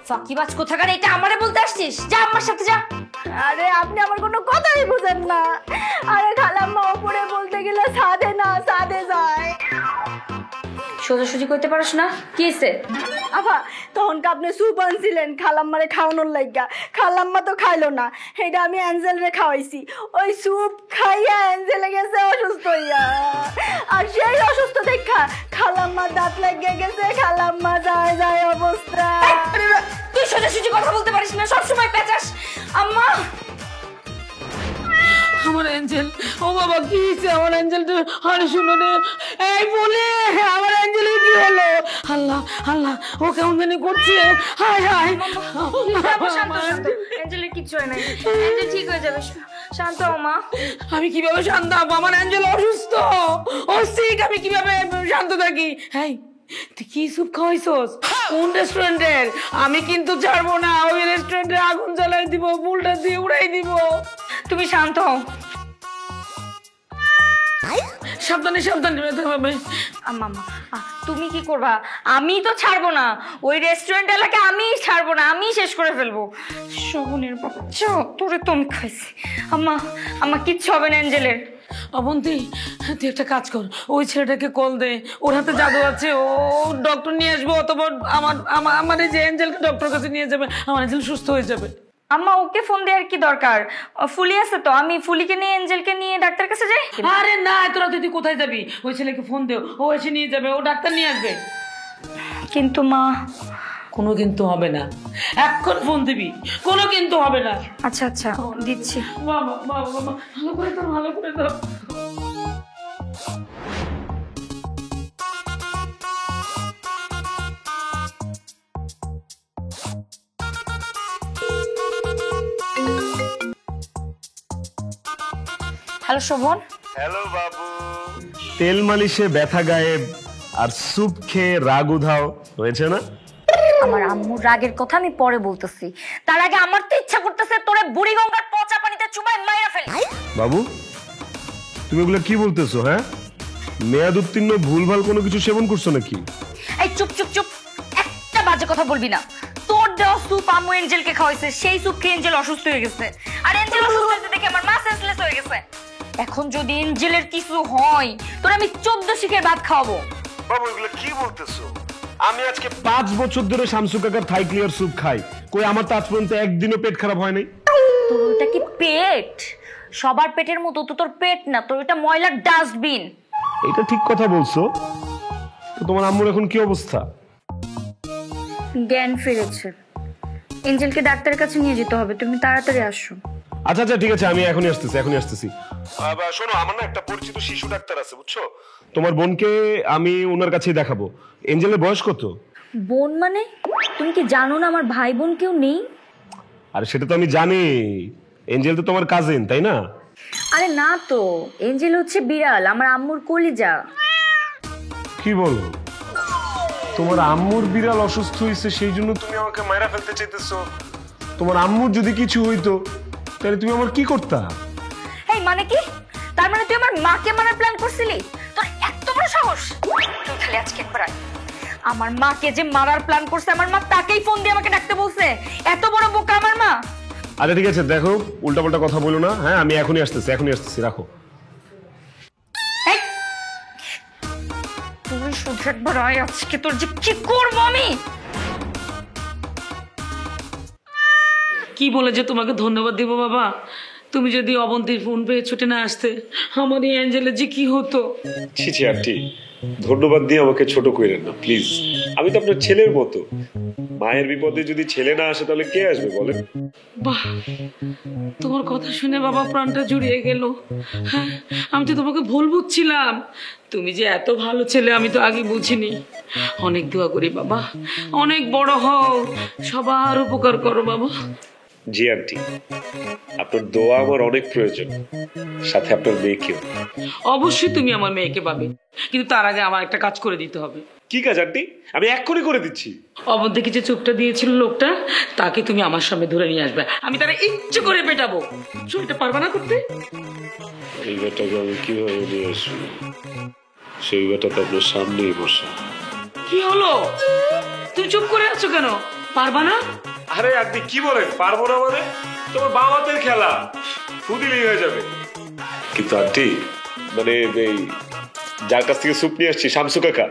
ফাঁকিবাজ কোথাকার, এটা আমারে বলতে আসছিস? যা আমার সাথে যা। আরে আপনি আমার কোনো কথাই বুঝেন না। আরে খালাম্মা উপরে বলতে গেলে ছাদে না, ছাদে যায়। সোজাসুজি করতে পারছ না? কি হয়েছে? আফা তখন আপনি স্যুপ আনছিলেন খালাম্মারে খাওয়ানোর লাইগা, খালাম্মা তো খাইলো না, সেইটা আমি অ্যাঞ্জেল রে খাওয়াইছি। ওই স্যুপ খাইয়া অ্যাঞ্জেলে গেছে অসুস্থ হইয়া, আর সেই অসুস্থ দেখা খালাম্মা দাঁত লেগে গেছে, খালাম্মা যায় যায় অবস্থা। তুই সোজাসুজি কথা বলতে পারিস না, সবসময় পেঁচাস। আম্মা আমার অ্যাঞ্জেল, ও বাবা কি হয়েছে আমার অ্যাঞ্জেলটা? আরে শুনো রে, এই বলে আমার অ্যাঞ্জেলের কি হলো? আল্লাহ আল্লাহ, ও কেমন জানি করছে। হায় হায়, অ্যাঞ্জেলের কিচ্ছু হয় নাই, অ্যাঞ্জেল ঠিক হয়ে যাবে। শান্ত হও মা। আমি কিভাবে শান্ত হবো? আমার অ্যাঞ্জেল অসুস্থ, ও সিক, আমি কিভাবে শান্ত থাকি? হ্যাঁ, তুই কি স্যুপ খাওয়াইছস? কোন রেস্টুরেন্টের? আমি কিন্তু ছাড়বো না, ওই রেস্টুরেন্টে আগুন জ্বালাই দিব, বুলটা দিয়ে উড়াই দিব। তুমি শান্ত হও। সাবধানে সাবধানে যেতে হবে। আম্মা তুমি কি করবা? আমি তো ছাড়বো না, ওই রেস্টুরেন্ট এলাকা আমি ছাড়বো না, আমি শেষ করে ফেলবো। শগুনের বাচ্চা, তোরে তো আমি খাইছি। আম্মা কিচ্ছু হবে না অ্যাঞ্জেলের। অবন্তী, তুই একটা কাজ কর, ওই ছেলেটাকে কল দে, ওর হাতে জাদু আছে, ও ডক্টর নিয়ে আসবো, অথবা আমার এই যে অ্যাঞ্জেলকে ডক্টর কাছে নিয়ে যাবে, আমার অ্যাঞ্জেল সুস্থ হয়ে যাবে। আম্মা ওকে ফোন দেওয়ার কি দরকার? ফুলি আছে তো, আমি ফুলিকে নিয়ে অ্যাঞ্জেলকে নিয়ে ডাক্তার কাছে যাই। আরে না, তোরা তুই কোথায় যাবি? ওই ছেলেকে ফোন দে, ও এসে নিয়ে যাবে, ও ডাক্তার নিয়ে আসবে। কিন্তু মা। কোনো কিন্তু হবে না, এখন ফোন দিবি, কোনো কিন্তু হবে না। আচ্ছা আচ্ছা দিচ্ছি। বাবা বাবা বাবা, ভালো করে দাও, ভালো করে দাও। হ্যালো শোভন। হ্যালো বাবু। তেল মালিশে ব্যথা গায়েব আর স্যুপ খেয়ে রাগ উধাও হয়েছে না? আমার আম্মুর রাগের কথা আমি পরে বলতেছি, তার আগে আমার তো ইচ্ছা করতেছে তোরে বুড়িগঙ্গার পচা পানিতে চুবাই মাইরা ফেলি। বাবু, তুমি এগুলো কি বলতেছো? হ্যাঁ, মেয়াদ উত্তীর্ণ ভুলভাল কোনো কিছু সেবন করছো নাকি? এই চুপ চুপ চুপ, একটা বাজে কথা বলবি না। তোর দেওয়া স্যুপ আম্মু এঞ্জেলকে খাওয়াইছে, সেই স্যুপ খেয়ে এঞ্জেল অসুস্থ হয়ে গেছে, আর এঞ্জেল অসুস্থ হয়েছে দেখে আমার মা সেন্সলেস হয়ে গেছে। এখন যদি এঞ্জেলের কিছু হয়, তোর আমি 14 শিখের ভাত খাওয়াবো। বাবু, এগুলো কি বলতেছো? আমি আজকে 5 বছর ধরে শামসু কাকার থাই ক্লিয়ার স্যুপ খাই, কই আমার তো আজ পর্যন্ত একদিনও পেট খারাপ হয় নাই। তোর ওটা কি পেট? সবার পেটের মতো তো তোর পেট না, তোর ওটা ময়লার ডাস্টবিন। এটা ঠিক কথা বলছো। তো তোমার আম্মুর এখন কি অবস্থা? জ্ঞান ফিরেছে। এঞ্জেলকে ডাক্তারের কাছে নিয়ে যেতে হবে, তুমি তাড়াতাড়ি আসো। আচ্ছা আচ্ছা ঠিক আছে, আমি এখনই আসতেছি। শোনো, আমার না একটা পরিচিত শিশু ডাক্তার আছে, বুঝছো? তোমার বোনকে আমি ওনার কাছেই দেখাবো। এঞ্জেলের বয়স কত? বোন মানে? তুমি কি জানো না আমার ভাই বোন কেউ নেই? আরে সেটা তো আমি জানি, এঞ্জেল তো তোমার কাজিন, তাই না? আরে না তো, এঞ্জেল হচ্ছে বিড়াল, আমার আম্মুর কলিজা। কি বলো? তোমার আম্মুর বিড়াল অসুস্থ হয়েছে, সেই জন্য তুমি আমাকে মাইরা ফেলতে চাইতেছো? তোমার আম্মুর যদি কিছু হইতো তাহলে তুমি আমার কি করতা? এই মানে কি? তার মানে তুই আমার মাকে মারার প্ল্যান করছিলি? তোর এত বড় সাহস! তুই খালি আজকে একবার আয়। আমার মাকে যে মারার প্ল্যান করছে, আমার মা তাকেই ফোন দিয়ে আমাকে ডাকতে বলছে। এত বড় বোকা আমার মা। আরে ঠিক আছে, দেখো উল্টাপাল্টা কথা বলো না। হ্যাঁ, আমি এখনই আসতেছি, রাখো। তুই শুধু একবার আয়, আজকে তোর যে কি করবো আমি। কি বলে যে তোমাকে ধন্যবাদ দিব বাবা? তুমি যদি অবন্তীর ফোন পেয়ে ছুটে না আসতে, আমার এই অ্যাঞ্জেলের যে কি হতো। ছি ছি আন্টি, ধন্যবাদ দিয়ে আমাকে ছোট করেন না প্লিজ। আমি তো আপনার ছেলের মতো। মায়ের বিপদে যদি ছেলে না আসে তাহলে কে আসবে বলেন? বাহ, তোমার কথা শুনে বাবা প্রাণটা জুড়িয়ে গেল। হ্যাঁ, আমি তো তোমাকে ভুল বুঝছিলাম। তুমি যে এত ভালো ছেলে আমি তো আগে বুঝিনি। অনেক দোয়া করি বাবা, অনেক বড় হও, সবার উপকার করো বাবা। জি আন্টি, আপনার দোয়া আমার অনেক প্রয়োজন, সাথে আপনার মেয়েকেও। অবশ্যই তুমি আমার মেয়েকে পাবে, কিন্তু তার আগে আমার একটা কাজ করে দিতে হবে। কি কাজ আন্টি? আমি এক্ষুনি করে দিচ্ছি। অবন্তীকে যে চোখটা দিয়েছিল লোকটা, তাকে তুমি আমার সামনে ধরে নিয়ে আসবে। আমি তারা ইচ্ছে করে পেটাবো। এটা পারবা না করতে? এই বেটাকে আমি কিভাবে নিয়ে আসবো? সেই বেটা তো আপনার সামনেই বসে। কি হলো? তুমি চুপ করে আছো কেন? পারবা না? আরে আপনি কি বলেন পারবো না মানে? তোমার বাবাদের খেলা, ফুদিলেই হয়ে যাবে। কিন্তু আন্টি, মানে এই যার কাছ থেকে স্যুপ নিয়ে আসছি, শামসু কাকা,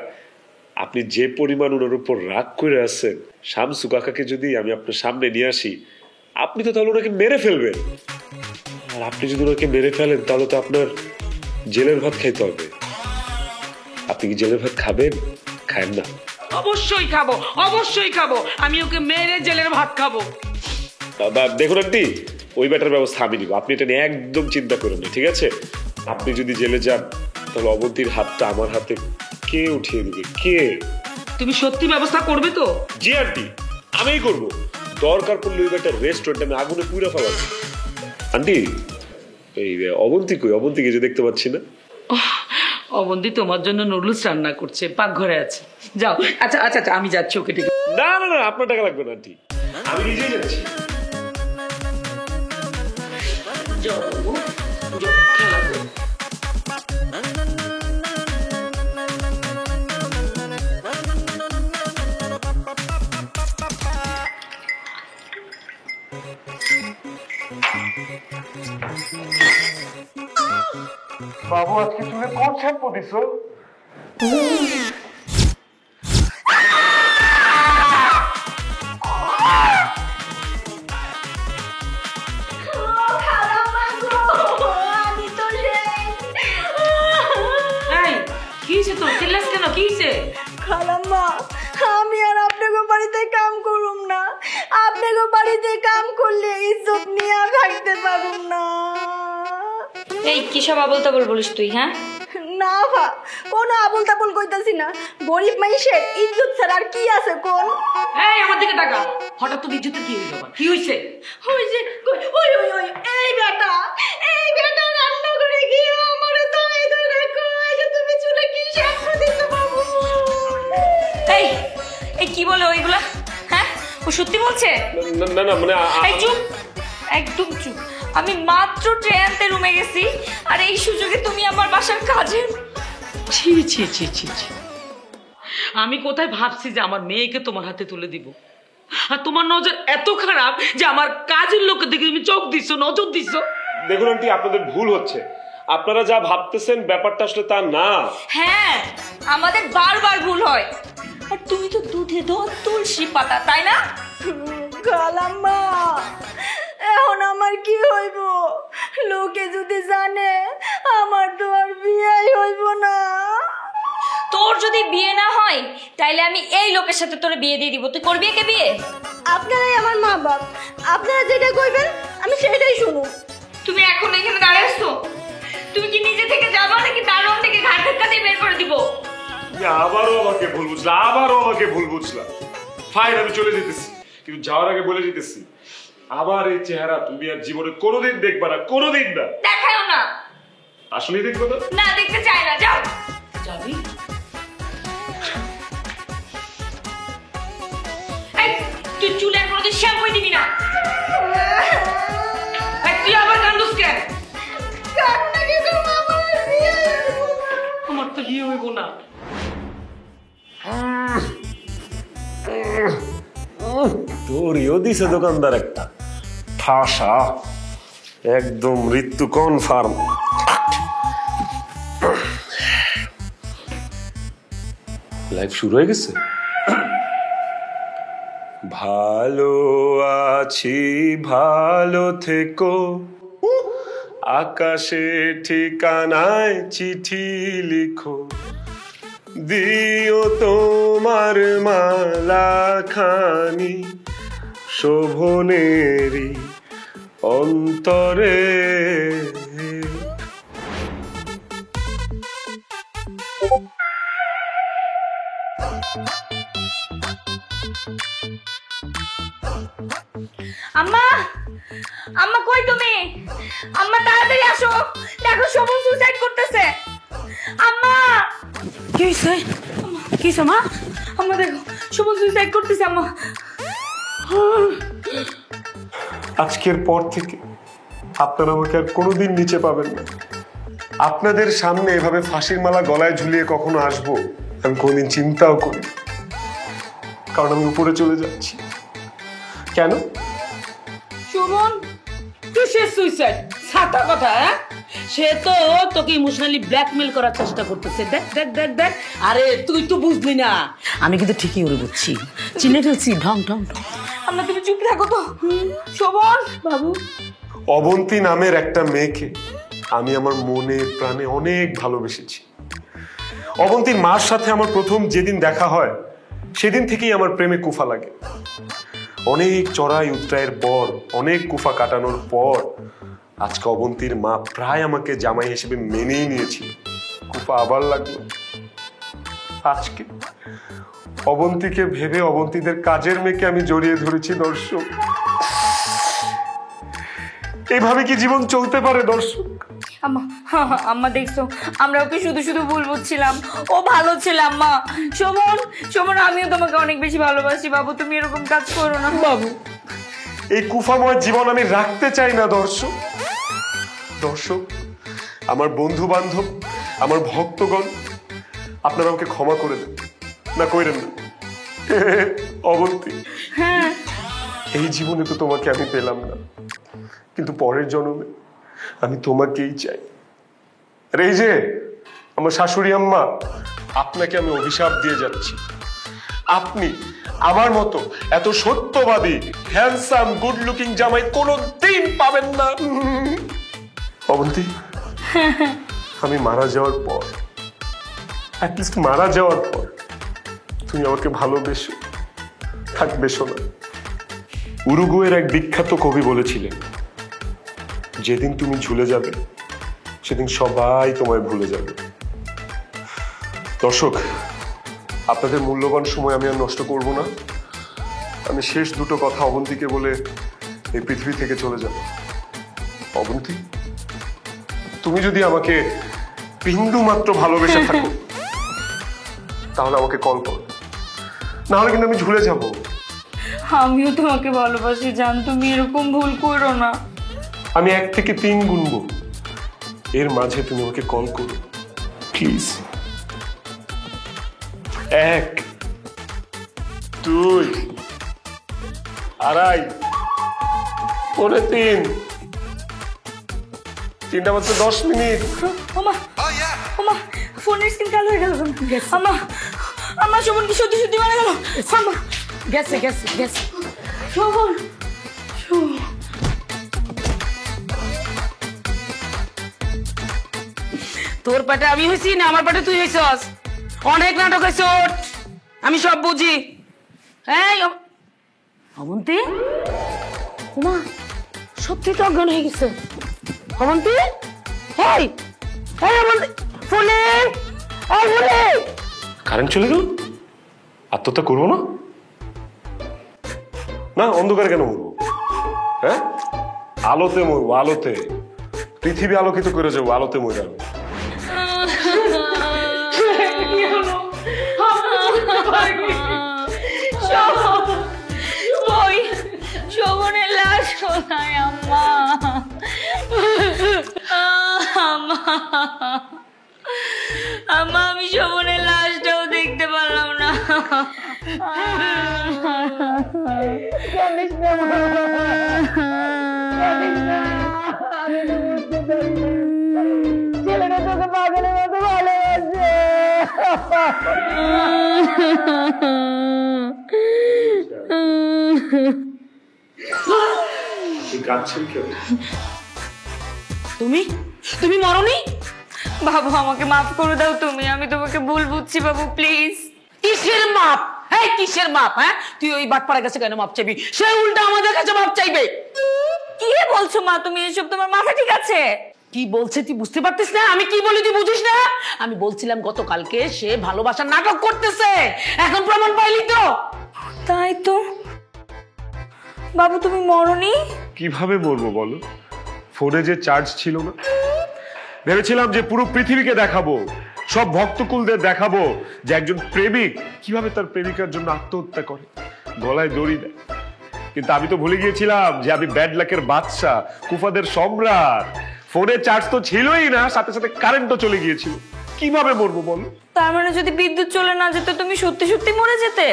আপনি যে পরিমাণ ওনার উপর রাগ করে আছেন, শামসু কাকাকে যদি আমি আপনার সামনে নিয়ে আসি, আপনি তো তাহলে ওনাকে মেরে ফেলবেন। আর আপনি যদি ওনাকে মেরে ফেলেন তাহলে তো আপনার জেলের ভাত খাইতে হবে। আপনি কি জেলের ভাত খাবেন? খায়েন না? অবশ্যই খাবো, অবশ্যই খাবো। আমি ওকে মেরে জেলের ভাত খাবো। দেখুন আন্টি, ওই ব্যাটার ব্যবস্থা আমি নিব, আপনি এটা নিয়ে একদম চিন্তা করেন না, ঠিক আছে? আপনি যদি জেলে যান তাহলে অবন্তীর হাতটা আমার হাতে কে উঠিয়ে দিবে? কে? তুমি সত্যি ব্যবস্থা করবে তো? জি আন্টি, আমিই করব। দরকার পড়লে ওই ব্যাটার রেস্টুরেন্ট আমি আগুনে পুড়ে ফেলাবো। আন্টি, এই অবন্তী কই? অবন্তীকে যে দেখতে পাচ্ছি না। অবন্তী তোমার জন্য নুডলস রান্না করছে, পাকঘরে আছে। যাও। আচ্ছা আচ্ছা আচ্ছা, আমি যাচ্ছি ওকে। ঠিক না না না, আপনার টাকা লাগবে না আন্টি, আমি নিজেই যাচ্ছি। যাও বাবু, যাও, খেলা করো। বাবু আজকে চুলে কোন শ্যাম্পু দিছো? আমি তো এই, কি হয়েছে তোর? চিল্লাস কেন? কি হয়েছে? খালাম্মা, আমি আর আপনাকে বাড়িতে কাম করুম না। আপনাকে বাড়িতে কাম করলে ইজ্জত নিয়ে থাকতে পারুম না। এই কি সব আবল তাবল বলিস তুই? হ্যাঁ, না ভা, কোনো আবুল তাবুল কইতাছি না। গরিব মানুষের ইজ্জত ছাড়া আর কি আছে কোন? এই আমার দিকে তাকা। হঠাৎ তোর ইজ্জতের কি হইলো? কি হইছে? হইছে ওই ওই ওই এই বেটা রান্না করে গিয়ে আমারে ধরে ধরে কয় যে তুমি চুলে কি শ্যাম্পু দিছো বাবু। এই এই কি বলে ওইগুলা? হ্যাঁ, ও সত্যি বলছে? না না না, মানে এই চুপ, একদম চুপ। আমি মাত্র ট্রেনতে রুমে গেছি আর এই সুযোগে তুমি আমার বাসার কাজে। ছি ছি ছি ছি ছি। আমি কোথায় ভাবছি যে আমার মেয়েকে তোমার হাতে তুলে দিব, আর তোমার নজর এত খারাপ যে আমার কাজের লোকের দিকে তুমি চোখ দিছো, নজর দিছো। দেখুন আন্টি, আপনাদের ভুল হচ্ছে। আপনারা যা ভাবতেছেন ব্যাপারটা আসলে তা না। হ্যাঁ, আমাদের বারবার ভুল হয়। আর তুমি তো দুধে দুধ তুলসী পাতা, তাই না? খালাম্মা, এখন আমার কি হইব? লোকে যদি জানে আমার তো আর বিয়েই হইব না। তোর যদি বিয়ে না হয় তাইলে আমি এই লোকের সাথে তোর বিয়ে দিয়ে দিব। তুই করবি একে বিয়ে? আপনারাই আমার মা বাপ, আপনারা যেটা কইবেন আমি সেটাই শুনু। তুমি এখন এখানে দাঁড়িয়ে আসছো, তুমি কি নিজে থেকে যাবা নাকি দারোয়ান থেকে ঘাট ধাক্কা দিয়ে বের করে দিব? আবারও আমাকে ভুল বুঝলা। ফাইন, আমি চলে যেতেছি, কিন্তু যাওয়ার আগে বলে যেতেছি, আমার এই চেহারা তুমি আর জীবনে কোনোদিন দেখবা না, কোনোদিন না। দেখাও না। আসলেই দেখবো না? না, দেখতে চাই না। যাও। যাবি? এই, তুই চুলের কোনোদিন শ্যাম্পু দিবি না। এই, তুই আবার কান্দুস কেন? আমার তো বিয়ে হইব না। তোরও দিছে দোকানদার একটা ঠাসা, একদম মৃত্যু কনফার্ম। লাইভ শুরু হয়ে গেছে। ভালো আছি, ভালো থেকো, আকাশে ঠিকানায় চিঠি লিখো, দিও তোমার মালা খানি শোভনেরই অন্তরে। আম্মা, আম্মা কই তুমি? আম্মা তাড়াতাড়ি আসো, দেখো শোভন সুইসাইড করতেছে। আম্মা, কি হইছে? কি হইছে মা? আম্মা দেখো শোভন সুইসাইড করতেছে। আম্মা, আজকের পর থেকে আপনারা আমাকে আর কোনোদিন নিচে পাবেন না। আপনাদের সামনে এভাবে ফাঁসির মালা গলায় ঝুলিয়ে কখনো আসবো আমি কোনোদিন চিন্তাও করি, কারণ আমি উপরে চলে যাচ্ছি। কেন? শোভন, তুই শেষ সুইসাইড সাতা কথা। হ্যাঁ, সে তো তোকে ইমোশনালি ব্ল্যাকমেল করার চেষ্টা করতেছে। দেখ দেখ দেখ দেখ, আরে তুই তো বুঝলি না, আমি কিন্তু ঠিকই ওরে বুঝছি, চিনে ফেলছি। ঢং ঢং ঢং। আমরা তুমি চুপ থাকো তো। শোভন বাবু, অবন্তী নামের একটা মেয়েকে আমি আমার মনে প্রাণে অনেক ভালোবেসেছি। অবন্তীর মার সাথে আমার প্রথম যেদিন দেখা হয় সেদিন থেকেই আমার প্রেমে কুফা লাগে। অনেক চড়াই উতরাইয়ের পর, অনেক কুফা কাটানোর পর আজকে অবন্তীর মা প্রায় আমাকে জামাই হিসেবে মেনেই নিয়েছিল। কুফা আবার লাগলো আজকে। অবন্তীকে ভেবে অবন্তীদের কাজের মেয়েকে আমি জড়িয়ে ধরেছি। দর্শক, এইভাবে কি জীবন চলতে পারে দর্শক? আম্মা, আম্মা দেখছো আমরা ওকে শুধু শুধু ভুল বুঝছিলাম, ও ভালো ছিল আম্মা। শোভন, শোভন আমিও তোমাকে অনেক বেশি ভালোবাসি বাবু, তুমি এরকম কাজ করো না বাবু। এই কুফাময় জীবন আমি রাখতে চাই না দর্শক। দর্শক, আমার বন্ধু বান্ধব, আমার ভক্তগণ, আপনারা আমাকে ক্ষমা করে দেন না, কইরেন না। অবন্তী, এই জীবনে তো তোমাকে আমি পেলাম না, কিন্তু পরের জন্মে আমি তোমাকেই চাই। আর এই যে আমার শাশুড়ি আম্মা, আপনাকে আমি অভিশাপ দিয়ে যাচ্ছি। আপনি আমার মতো এত সত্যবাদী, হ্যান্ডসাম, গুড লুকিং জামাই কোনোদিন পাবেন না। অবন্তী, আমি মারা যাওয়ার পর, অ্যাটলিস্ট মারা যাওয়ার পর তুমি আমাকে ভালোবেসো, থাকবেসো না। উরুগুয়ের এক বিখ্যাত কবি বলেছিলেন, যেদিন তুমি ঝুলে যাবে সেদিন সবাই তোমায় ভুলে যাবে। দর্শক, আপনাদের মূল্যবান সময় আমি আর নষ্ট করব না। আমি শেষ দুটো কথা অবন্তীকে বলে এই পৃথিবী থেকে চলে যাব। অবন্তী, তুমি যদি আমাকে বিন্দু মাত্র ভালোবেসে থাকো তাহলে আমাকে কল করো, না হলে কিন্তু আমি ঝুলে যাব। আমিও তোমাকে ভালোবাসি জান, তুমি এরকম ভুল করো না। আমি 1 থেকে 3 গুনবো, এর মাঝে তুমি আমাকে কল করো প্লিজ। 1, 2, 2.5, 3, 3টা মাত্র 10 মিনিট। ওমা, ওমা, ফোনের স্ক্রিন কালো হয়ে গেল। আম্মা, আম্মা শোভন কি সত্যি সত্যি মারা গেল? আম্মা, গেছে গেছে গেছে। শোভন, শোভন। তোর পেটে আমি হয়েছি না আমার পেটে তুই হয়েছস? অনেক নাটক হয়েছে, আমি সব বুঝি। এই অবন্তী, ওমা সত্যি তো অজ্ঞান হয়ে গেছে। অবন্তী, এই এই অবন্তী, ফুলে, এই ফুলে। কারেন্ট চলে গেল, আত্মহত্যা করবো না? না, অন্ধকারে কেন মরবো? হ্যাঁ, আলোতে মরবো, আলোতে। পৃথিবী আলোকিত করে যাবো, আলোতে মরে যাবো। শোভনের লাশ কোথায় আম্মা? আম্মা, আম্মা আমি শোভনের লাশটাও দেখতে পারলাম না। ছেলেটা তোকে পাগলের মতো ভালোবাসে। তুমি তুমি মরনি বাবু, আমাকে মাফ করে দাও তুমি, আমি তোমাকে ভুল বুঝছি বাবু, প্লিজ। কিসের মাপ? হ্যাঁ কিসের মাপ? হ্যাঁ, তুই ওই বাটপাড়ার কাছে কেন মাপ চাইবি? সে উল্টা আমাদের কাছে মাপ চাইবে। কি বলছো মা তুমি এসব? তোমার মাথা ঠিক আছে? কি বলছে তুই বুঝতে পারতিস না? আমি কি বলি তুই বুঝিস না? আমি বলছিলাম গতকালকে সে ভালোবাসার নাটক করতেছে, এখন প্রমাণ পাইলি তো। তাই তো বাবু, তুমি মরনি? কিভাবে মরবো বলো? ফোনে যে চার্জ ছিল না। ভেবেছিলাম যে পুরো পৃথিবীকে দেখাবো, সব ভক্তকুলদের দেখাবো যে একজন প্রেমিক কিভাবে তার প্রেমিকার জন্য আত্মহত্যা করে, গলায় দড়ি দেয়। কিন্তু আমি তো ভুলে গিয়েছিলাম যে আমি ব্যাড লাকের বাদশা, কুফাদের সম্রাট। ফোনে চার্জ তো ছিলই না, সাথে সাথে কারেন্টও চলে গিয়েছিল। কিভাবে মরবো বলো? তার মানে যদি বিদ্যুৎ চলে না যেত তুমি সত্যি সত্যি মরে যেতে?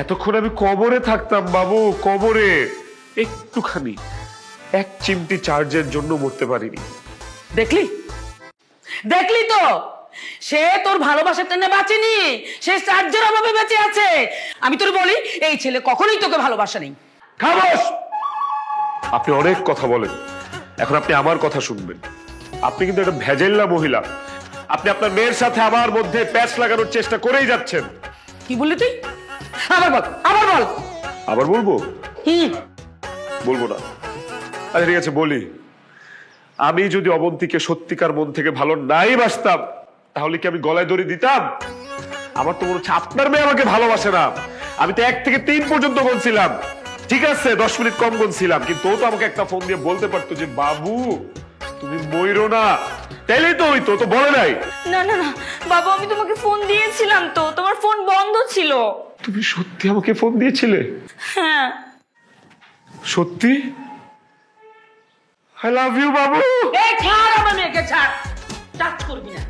এতক্ষণ আমি কবরে থাকতাম বাবু, কবরে। একটুখানি এক চিমটি চার্জের জন্য মরতে পারিনি। দেখলি দেখলি তো, সে তোর ভালোবাসার টেনে বাঁচেনি, সে চার্জের অভাবে বেঁচে আছে। আমি তোর বলি, এই ছেলে কখনোই তোকে ভালোবাসা নেই। খামোশ! আপনি অনেক কথা বলেন, এখন আপনি আমার কথা শুনবেন। আপনি কিন্তু একটা ভেজেল্লা মহিলা। আপনি আপনার মেয়ের সাথে আমার মধ্যে প্যাচ লাগানোর চেষ্টা করেই যাচ্ছেন। কি বললি তুই? আবার বল, আবার বল। আবার বলবো? বলবো না। আচ্ছা ঠিক আছে, বলি। আমি যদি অবন্তীকে সত্যিকার মন থেকে ভালো নাই বাসতাম, তাহলে কি আমি গলায় দড়ি দিতাম? আমার তো মনে হচ্ছে আপনার মেয়ে আমাকে ভালোবাসে না। আমি তো 1 থেকে 3 পর্যন্ত গুনছিলাম, ঠিক আছে 10 মিনিট কম গুনছিলাম, কিন্তু ও তো আমাকে একটা ফোন দিয়ে বলতে পারতো যে বাবু তুমি মইরো না। তাইলেই তো হইতো, তো বলে নাই। না না না বাবু, আমি তোমাকে ফোন দিয়েছিলাম তো, তোমার ফোন বন্ধ ছিল। তুমি সত্যি আমাকে ফোন দিয়েছিলে? হ্যাঁ। সত্যি? আই লাভ ইউ বাবু। এই ছাড় আমার মেয়েকে, ছাড়, টাচ করবি না।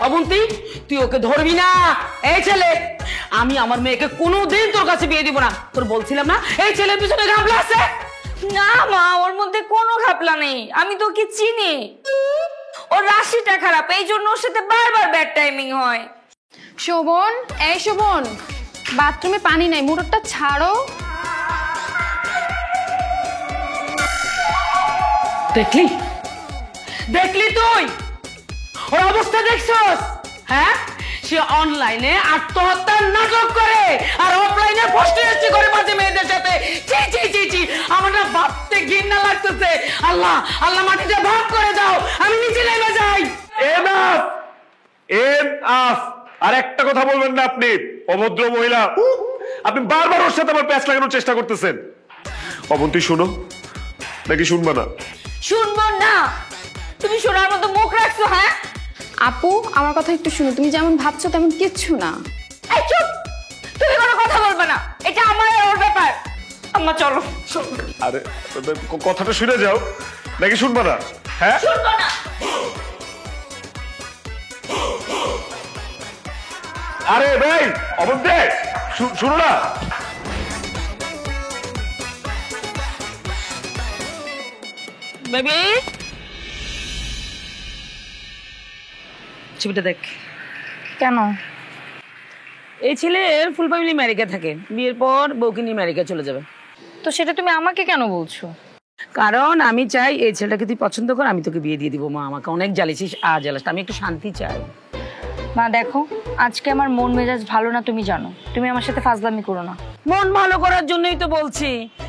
অবন্তী, তুই ওকে ধরবি না। এই ছেলে, আমি আমার মেয়েকে কোনোদিন তোর কাছে বিয়ে দিব না। তোর বলছিলাম না, এই ছেলের পিছনে ঘাবলা আছে। না মা, ওর মধ্যে কোনো ঘাপলা নেই, আমি তো ওকে চিনি। ওর রাশিটা খারাপ, এই জন্য ওর সাথে বারবার ব্যাড টাইমিং হয়। শোভন, এই শোভন, বাথরুমে পানি নাই, মোটরটা ছাড়ো। দেখলি দেখলি তুই ওর অবস্থা দেখছস? হ্যাঁ, সে অনলাইনে আত্মহত্যার নাটক করে আর অফলাইনে পোস্টারিটি করে মাঝে মেয়েদের সাথে। চি চি চি চি, আমার না ভাবতে ঘৃণা লাগতেছে। আল্লাহ আল্লাহ, মাটিটা ভাগ করে দাও, আমি নিচে নেমে যাই। Enough, enough. আর একটা কথা বলবেন না আপনি, অভদ্র মহিলা। আপনি বারবার ওর সাথে আমার প্যাচ লাগানোর চেষ্টা করতেছেন। অবন্তী শুনো, নাকি শুনবা না? শুনবো না? তুমি শোনার মতো মুখ রাখছো? হ্যাঁ আপু, আমার কথা একটু শুনো, তুমি যেমন ভাবছো তেমন কিচ্ছু না। এই চুপ, তুমি কোনো কথা বলবে না, এটা আমার আর ওর ব্যাপার। আম্মা চলো। আরে কথাটা শুনে যাও, নাকি শুনবা না? হ্যাঁ শুনবো না। আরে ভাই অবন্তী, শুনো না। বেবি, ছবিটা দেখ। কেন? এই ছেলের ফুল ফ্যামিলি আমেরিকা থাকে, বিয়ের পর বউকে নিয়ে আমেরিকা চলে যাবে। তো সেটা তুমি আমাকে কেন বলছো? কারণ আমি চাই এই ছেলেটাকে তুই পছন্দ কর, আমি তোকে বিয়ে দিয়ে দিব। মা আমাকে অনেক জ্বালিয়েছিস, জ্বালাস, আমি একটু শান্তি চাই। মা দেখো, আজকে আমার মন মেজাজ ভালো না, তুমি জানো। তুমি আমার সাথে ফাজলামি করো না। মন ভালো করার জন্যই তো বলছি,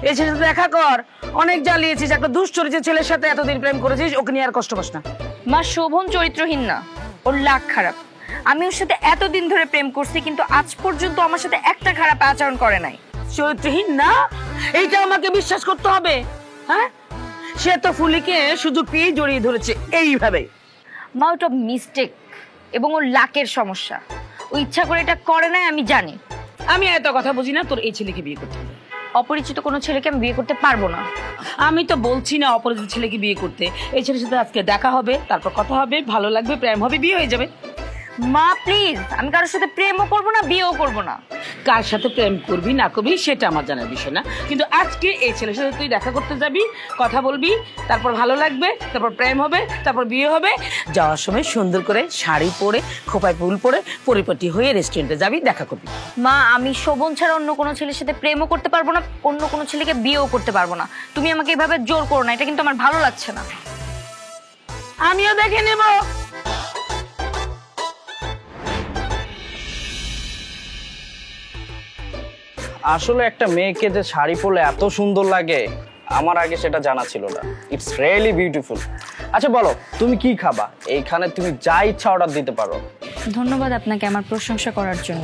এই ছেলের সাথে দেখা কর। অনেক জ্বালিয়েছিস, একটা দুশ্চরিত্রের ছেলের সাথে এতদিন প্রেম করেছিস, ওকে নিয়ে আর কষ্ট পাস না। মা, শোভন চরিত্রহীন না, ওর লাখ খারাপ। আমি ওর সাথে এতদিন ধরে প্রেম করছি, কিন্তু আজ পর্যন্ত আমার সাথে একটা খারাপ আচরণ করে নাই। চরিত্রহীন না, এইটা আমাকে বিশ্বাস করতে হবে। হ্যাঁ, সে তো ফুলিকে সুযোগ পেয়ে জড়িয়ে ধরেছে এইভাবে। মা, ওটা মিস্টেক এবং ওর লাকের সমস্যা। ও ইচ্ছা করে এটা করে নাই, আমি জানি। আমি এত কথা বুঝি না, তোর এই ছেলেকে বিয়ে করতে হবে। অপরিচিত কোনো ছেলেকে আমি বিয়ে করতে পারবো না। আমি তো বলছি না অপরিচিত ছেলেকে বিয়ে করতে। এই ছেলের সাথে আজকে দেখা হবে, তারপর কথা হবে, ভালো লাগবে, প্রেম হবে, বিয়ে হয়ে যাবে। মা প্লিজ, আমি কারোর সাথে প্রেমও করবো না, বিয়েও করবো না। কার সাথে প্রেম করবি না করবি সেটা আমার জানার বিষয় না, কিন্তু আজকে এই ছেলের সাথে তুই দেখা করতে যাবি, কথা বলবি, তারপর ভালো লাগবে, তারপর প্রেম হবে, তারপর বিয়ে হবে। যাওয়ার সময় সুন্দর করে শাড়ি পরে, খোপায় ফুল পরে, পরিপাটি হয়ে রেস্টুরেন্টে যাবি, দেখা করবি। মা, আমি শোভন ছাড়া অন্য কোনো ছেলের সাথে প্রেমও করতে পারবো না, অন্য কোনো ছেলেকে বিয়েও করতে পারবো না। তুমি আমাকে এভাবে জোর করো না, এটা কিন্তু আমার ভালো লাগছে না। আমিও দেখে নেব। আসলে একটা মেয়েকে যে শাড়ি পরলে এত সুন্দর লাগে, আমার আগে সেটা জানা ছিল না। It's really beautiful. আচ্ছা বলো, তুমি কি খাবা? এইখানে তুমি যা ইচ্ছা অর্ডার দিতে পারো। ধন্যবাদ আপনাকে আমার প্রশংসা করার জন্য।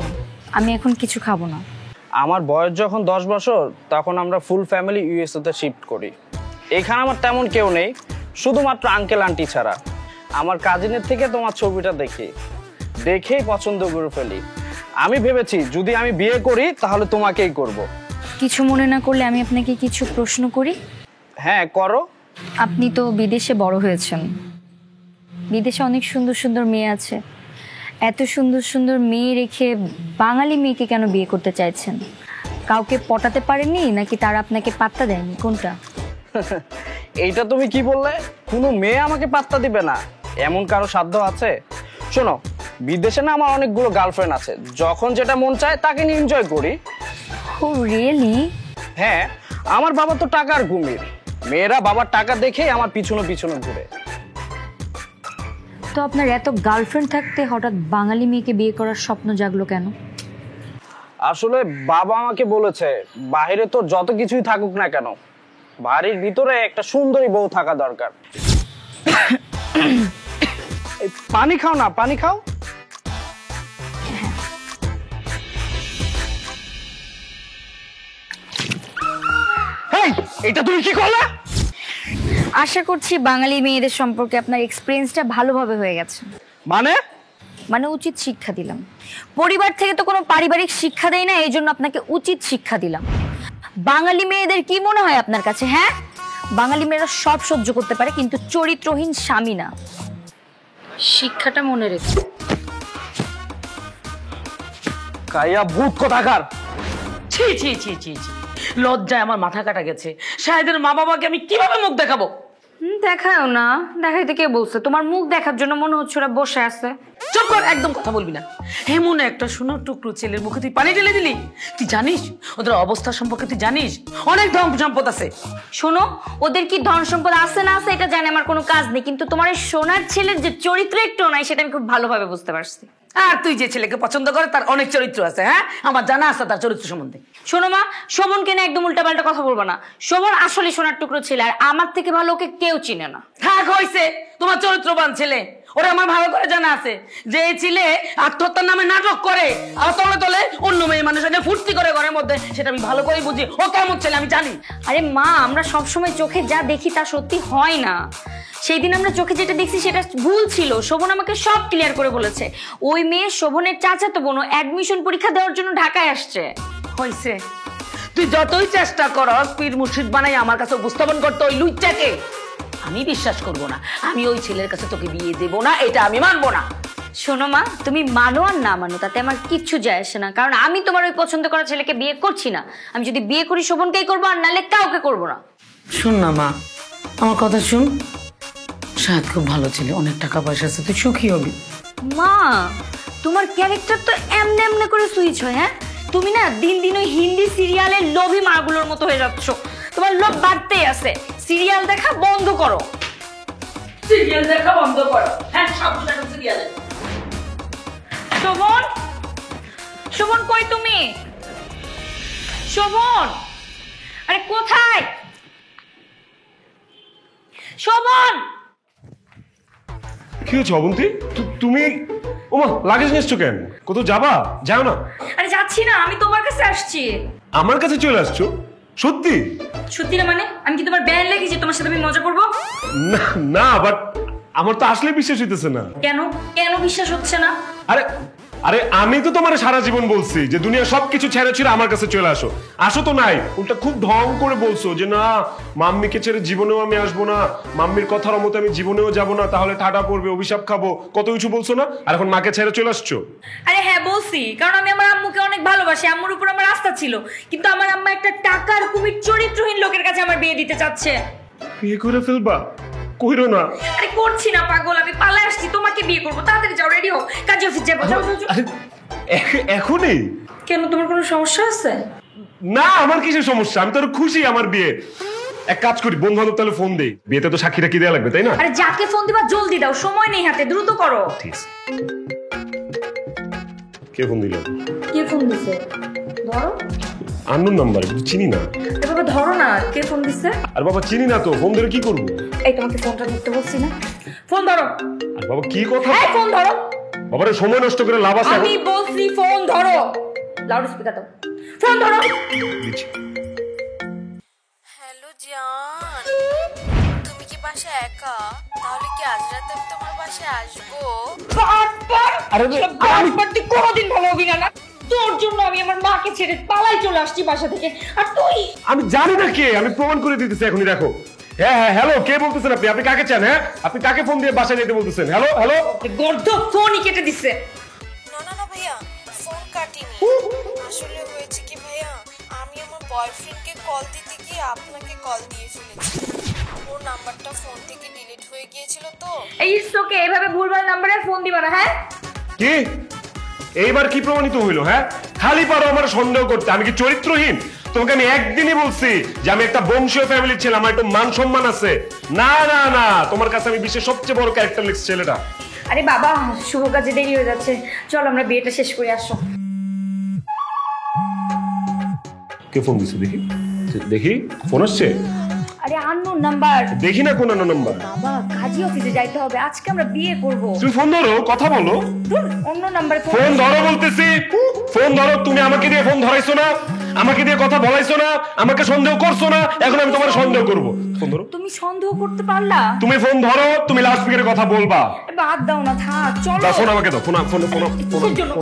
আমি এখন কিছু খাবো না। আমার বয়স যখন 10 বছর, তখন আমরা ফুল ফ্যামিলি ইউএসএতে শিফট করি। এখানে আমার তেমন কেউ নেই, শুধুমাত্র আঙ্কেল আন্টি ছাড়া। আমার কাজিনের থেকে তোমার ছবিটা দেখেই পছন্দ করে ফেলি। আমি ভেবেছি যদি আমি বিয়ে করি তাহলে তোমাকেই করব। কিছু মনে না করলে আমি আপনাকে কিছু প্রশ্ন করি? হ্যাঁ করো। আপনি তো বিদেশে বড় হয়েছেন, বিদেশে অনেক সুন্দর সুন্দর মেয়ে আছে। এত সুন্দর সুন্দর মেয়ে রেখে বাঙালি মেয়েকে কেন বিয়ে করতে চাইছেন? কাউকে পটাতে পারেননি নাকি তারা আপনাকে পাত্তা দেয়নি, কোনটা? এইটা তুমি কি বললে? কোনো মেয়ে আমাকে পাত্তা দিবে না এমন কারো সাধ্য আছে? শোনো, বিদেশে না আমার অনেকগুলো গার্লফ্রেন্ড আছে, যখন যেটা মন চায় তাকে নিয়ে এনজয় করি। ও রিয়েলি? হ্যাঁ, আমার বাবা তো টাকার কুমির, মেয়েরা বাবার টাকা দেখেই আমার পিছনে পিছনে ঘুরে। তো আপনার এত গার্লফ্রেন্ড থাকতে হঠাৎ বাঙালি মেয়েকে বিয়ে করার স্বপ্ন জাগলো কেন? আসলে বাবা আমাকে বলেছে বাইরে তো যত কিছুই থাকুক না কেন, বাড়ির ভিতরে একটা সুন্দরী বউ থাকা দরকার। এই পানি খাও না, পানি খাও। হেই, এটা তুমি কি করলে? আশা করছি বাঙালি মেয়েদের সম্পর্কে আপনার এক্সপিরিয়েন্সটা ভালোভাবে হয়ে গেছে। মানে উচিত শিক্ষা দিলাম। পরিবার থেকে তো কোনো পারিবারিক শিক্ষা দেয় না, এই জন্য আপনাকে উচিত শিক্ষা দিলাম। বাঙালি মেয়েদের কি মনে হয় আপনার কাছে? হ্যাঁ, বাঙালি মেয়েরা সব সহ্য করতে পারে, কিন্তু চরিত্রহীন স্বামী না। শিক্ষাটা মনে রেখে। কাইয়া ভূত কোথাকার! ছি ছি ছি ছি ছি, লজ্জায় আমার মাথা কাটা গেছে। শাহেদের মা বাবাকে আমি কিভাবে মুখ দেখাবো? দেখাও না। দেখাইতে কে বলছে? তোমার মুখ দেখার জন্য মনে হচ্ছে ওরা বসে আছে। চুপ কর, একদম কথা বলবি না। এমন একটা সোনার টুকরো ছেলের মুখে তুই পানি ঢেলে দিলি। তুই জানিস ওদের অবস্থা সম্পর্কে? তুই জানিস অনেক ধন সম্পদ আছে। শোনো, ওদের কি ধন সম্পদ আছে না আছে এটা জানে আমার কোনো কাজ নেই, কিন্তু তোমার এই সোনার ছেলের যে চরিত্র একটু নাই সেটা আমি খুব ভালোভাবে বুঝতে পারছি। আর তুই যে ছেলেকে পছন্দ করে তার অনেক চরিত্র আছে। হ্যাঁ, আমার জানা আছে তার চরিত্র সম্বন্ধে। শোনো মা, শোভনকে না একদম উল্টাপাল্টা কথা বলবো না। শোভন আসলে সোনার টুকরো ছেলে, আর আমার থেকে ভালো ওকে কেউ চিনে না। থাক হইছে, তোমার চরিত্রবান ছেলে। ওরা আমার ভালো করে জানা আছে যে এই ছেলে আত্মহত্যার নামে নাটক করে আর তলে তলে অন্য মেয়ে মানুষের সাথে ফুর্তি করে ঘরের মধ্যে। সেটা আমি ভালো করেই বুঝি। ও কেমন ছেলে আমি জানি। আরে মা, আমরা সবসময় চোখে যা দেখি তা সত্যি হয় না। সেই দিন আমরা চোখে যেটা দেখছি সেটা ভুল ছিল। শোভন আমাকে সব ক্লিয়ার করে বলেছে। ওই মেয়ে শোভনের চাচাতো বোন অ্যাডমিশন পরীক্ষা দেওয়ার জন্য ঢাকায় আসছে। হইছে, তুই যতই চেষ্টা করস পীর মুর্শিদ বানাই আমার কাছে উপস্থাপন করতে ওই লুইচাকে আমি বিশ্বাস করব না। আমি ওই ছেলের কাছে তোকে বিয়ে দেব না, এটা আমি মানবো না। শোনো মা, তুমি মানো আর না মানো তাতে আমার কিচ্ছু যায় আসে না, কারণ আমি তোমার ওই পছন্দ করা ছেলেকে বিয়ে করছি না। আমি যদি বিয়ে করি শোভনকেই করবো, আর নাহলে কাউকে করবো না। শুন না মা, আমার কথা শুন। শাহেদ খুব ভালো ছেলে, অনেক টাকা পয়সা আছে, তুই সুখী হবি। মা, তোমার ক্যারেক্টার তো এমনে এমনে করে সুইচ হয়। হ্যাঁ, তুমি না দিন দিন ওই হিন্দি সিরিয়ালের লোভী মাগুলোর মতো হয়ে যাচ্ছ। তোমার লোভ বাড়তেই আছে। সিরিয়াল দেখা বন্ধ করো। সিরিয়াল দেখা বন্ধ করো। হ্যাঁ, সব সিরিয়াল। শোভন, শোভন কই তুমি? শোভন, আরে কোথায় শোভন? কি হচ্ছে অবন্তী? তুমি ওমা লাগেজ নিচ্ছো কেন? কোথাও যাবা? যাও না। আরে যাচ্ছি না, আমি তোমার কাছে আসছি। আমার কাছে চলে আসছো? সত্যি? সত্যি না মানে? আমি কি তোমার ব্যান লেগেছি তোমার সাথে আমি মজা করবো? না না, বাট আমার তো আসলে বিশ্বাস হইতেছে না। কেন কেন বিশ্বাস হচ্ছে না? আরে আরে আমি তো তোমার সারা জীবন বলছি যে দুনিয়া সবকিছু ছেড়ে ছেড়ে আমার কাছে চলে আসো। আসো তো নাই, উল্টা খুব ঢং করে বলছো যে না মাম্মিকে ছেড়ে জীবনেও আমি আসবো না, মাম্মির কথার মতো আমি জীবনেও যাব না, তাহলে ঠাডা পড়বে, অভিশাপ খাবো, কত কিছু বলছো না? আর এখন মাকে ছেড়ে চলে আসছো। আরে হ্যাঁ বলছি, কারণ আমি আমার আম্মুকে অনেক ভালোবাসি, আম্মুর উপর আমার আস্থা ছিল, কিন্তু আমার আম্মা একটা টাকার কুমির চরিত্রহীন লোকের কাছে আমার বিয়ে দিতে চাচ্ছে। বিয়ে করে ফেলবা? কইরো না। আরে করছি না পাগল, আমি পালায় আসছি, তোমাকে বিয়ে করবো। তাড়াতাড়ি যাও, রেডি হও, কাজে অফিস যাবো। যাও যাও যাও। এখনই? কেন, তোমার কোনো সমস্যা আছে? না, আমার কিসের সমস্যা? আমি তো আরো খুশি আমার বিয়ে। এক কাজ করি, বন্ধু বান্ধব তাহলে ফোন দেই, বিয়েতে তো সাক্ষীরা কি দেয়া লাগবে তাই না? আরে যাকে ফোন দিবা জলদি দাও, সময় নেই হাতে, দ্রুত করো। ঠিক আছে। কে ফোন দিল? কে ফোন দিছে? ধরো। আননোন নাম্বার, চিনি না। এ বাবা ধরো না, কে ফোন দিছে? আর বাবা চিনি না তো, ফোন ধরে কি করবো? এই তোমাকে ফোনটা ধরতে বলছি না, ফোন ধরো। আর বাবা কি কথা? এই ফোন ধরো। বাবারে সময় নষ্ট করে লাভ আছে? আমি বলছি ফোন ধরো, লাউড স্পিকার দাও, ফোন ধরো। হ্যালো জান, তুমি কি বাসায় একা? তাহলে কি আজ রাতে আমি তোমার বাসায় আসবো? আরে তুই কোনোদিন ভালো হবি না। তোর জন্য আমি আমার মাকে ছেড়ে পালাই চলে আসছি বাসা থেকে, আর তুই? আমি জানি না কে, আমি প্রমাণ করে দিতেছি এখনই, দেখো। হ্যাঁ হ্যাঁ, হ্যালো, কে বলতেছেন আপনি? আপনি কাকে চান? হ্যাঁ, আপনি কাকে ফোন দিয়ে বাসায় যেতে বলতেছেন? Hello hello. গর্ধ ফোনই কেটে দিচ্ছে। না না না ভাইয়া, ফোন কাটিনি। আসলে হয়েছে কি ভাইয়া, আমি আমার বয়ফ্রেন্ডকে কল দিতে গিয়ে আপনাকে কল দিয়ে ফেলেছি। ওর নাম্বারটা ফোন থেকে ডিলিট হয়ে গিয়েছিল তো। এই ওকে, এভাবে ভুলভাল নাম্বারে ফোন দিবা না, হ্যাঁ? কি এইবার কি প্রমাণিত হইলো? হ্যাঁ, খালি পারো আমার সন্দেহ করতে। আমি কি চরিত্রহীন? তোমাকে আমি একদিনই বলছি যে আমি একটা বংশীয় ফ্যামিলির ছেলে, আমার একটু মান সম্মান আছে। না না না, তোমার কাছে আমি বিশ্বের সবচেয়ে বড় ক্যারেক্টারলেস ছেলেটা। আরে বাবা, শুভ কাজে দেরি হয়ে যাচ্ছে, চলো আমরা বিয়েটা শেষ করে আসো। কে ফোন দিছে? দেখি দেখি, ফোন আসছে। আরে আননোন নাম্বার। দেখি না কোন নাম্বার। বাবা, কাজী অফিসে যাইতে হবে, আজকে আমরা বিয়ে করব। তুমি ফোন ধরো, কথা বলো। অন্য নাম্বারে ফোন ধরো বলতেছি, ফোন ধরো। তুমি আমাকে দিয়ে ফোন ধরাইছো না, আমাকে দিয়ে কথা বলাইছো না, আমাকে সন্দেহ করছো না, এখন আমি তোমার সন্দেহ করব। ফোন ধরো। তুমি সন্দেহ করতে পারলা? তুমি ফোন ধরো, তুমি লাউড স্পিকারে কথা বলবা। বাদ দাও না, থাক, চলো। দাও ফোন, আমাকে দাও ফোন। ফোন ফোন কিসের জন্য?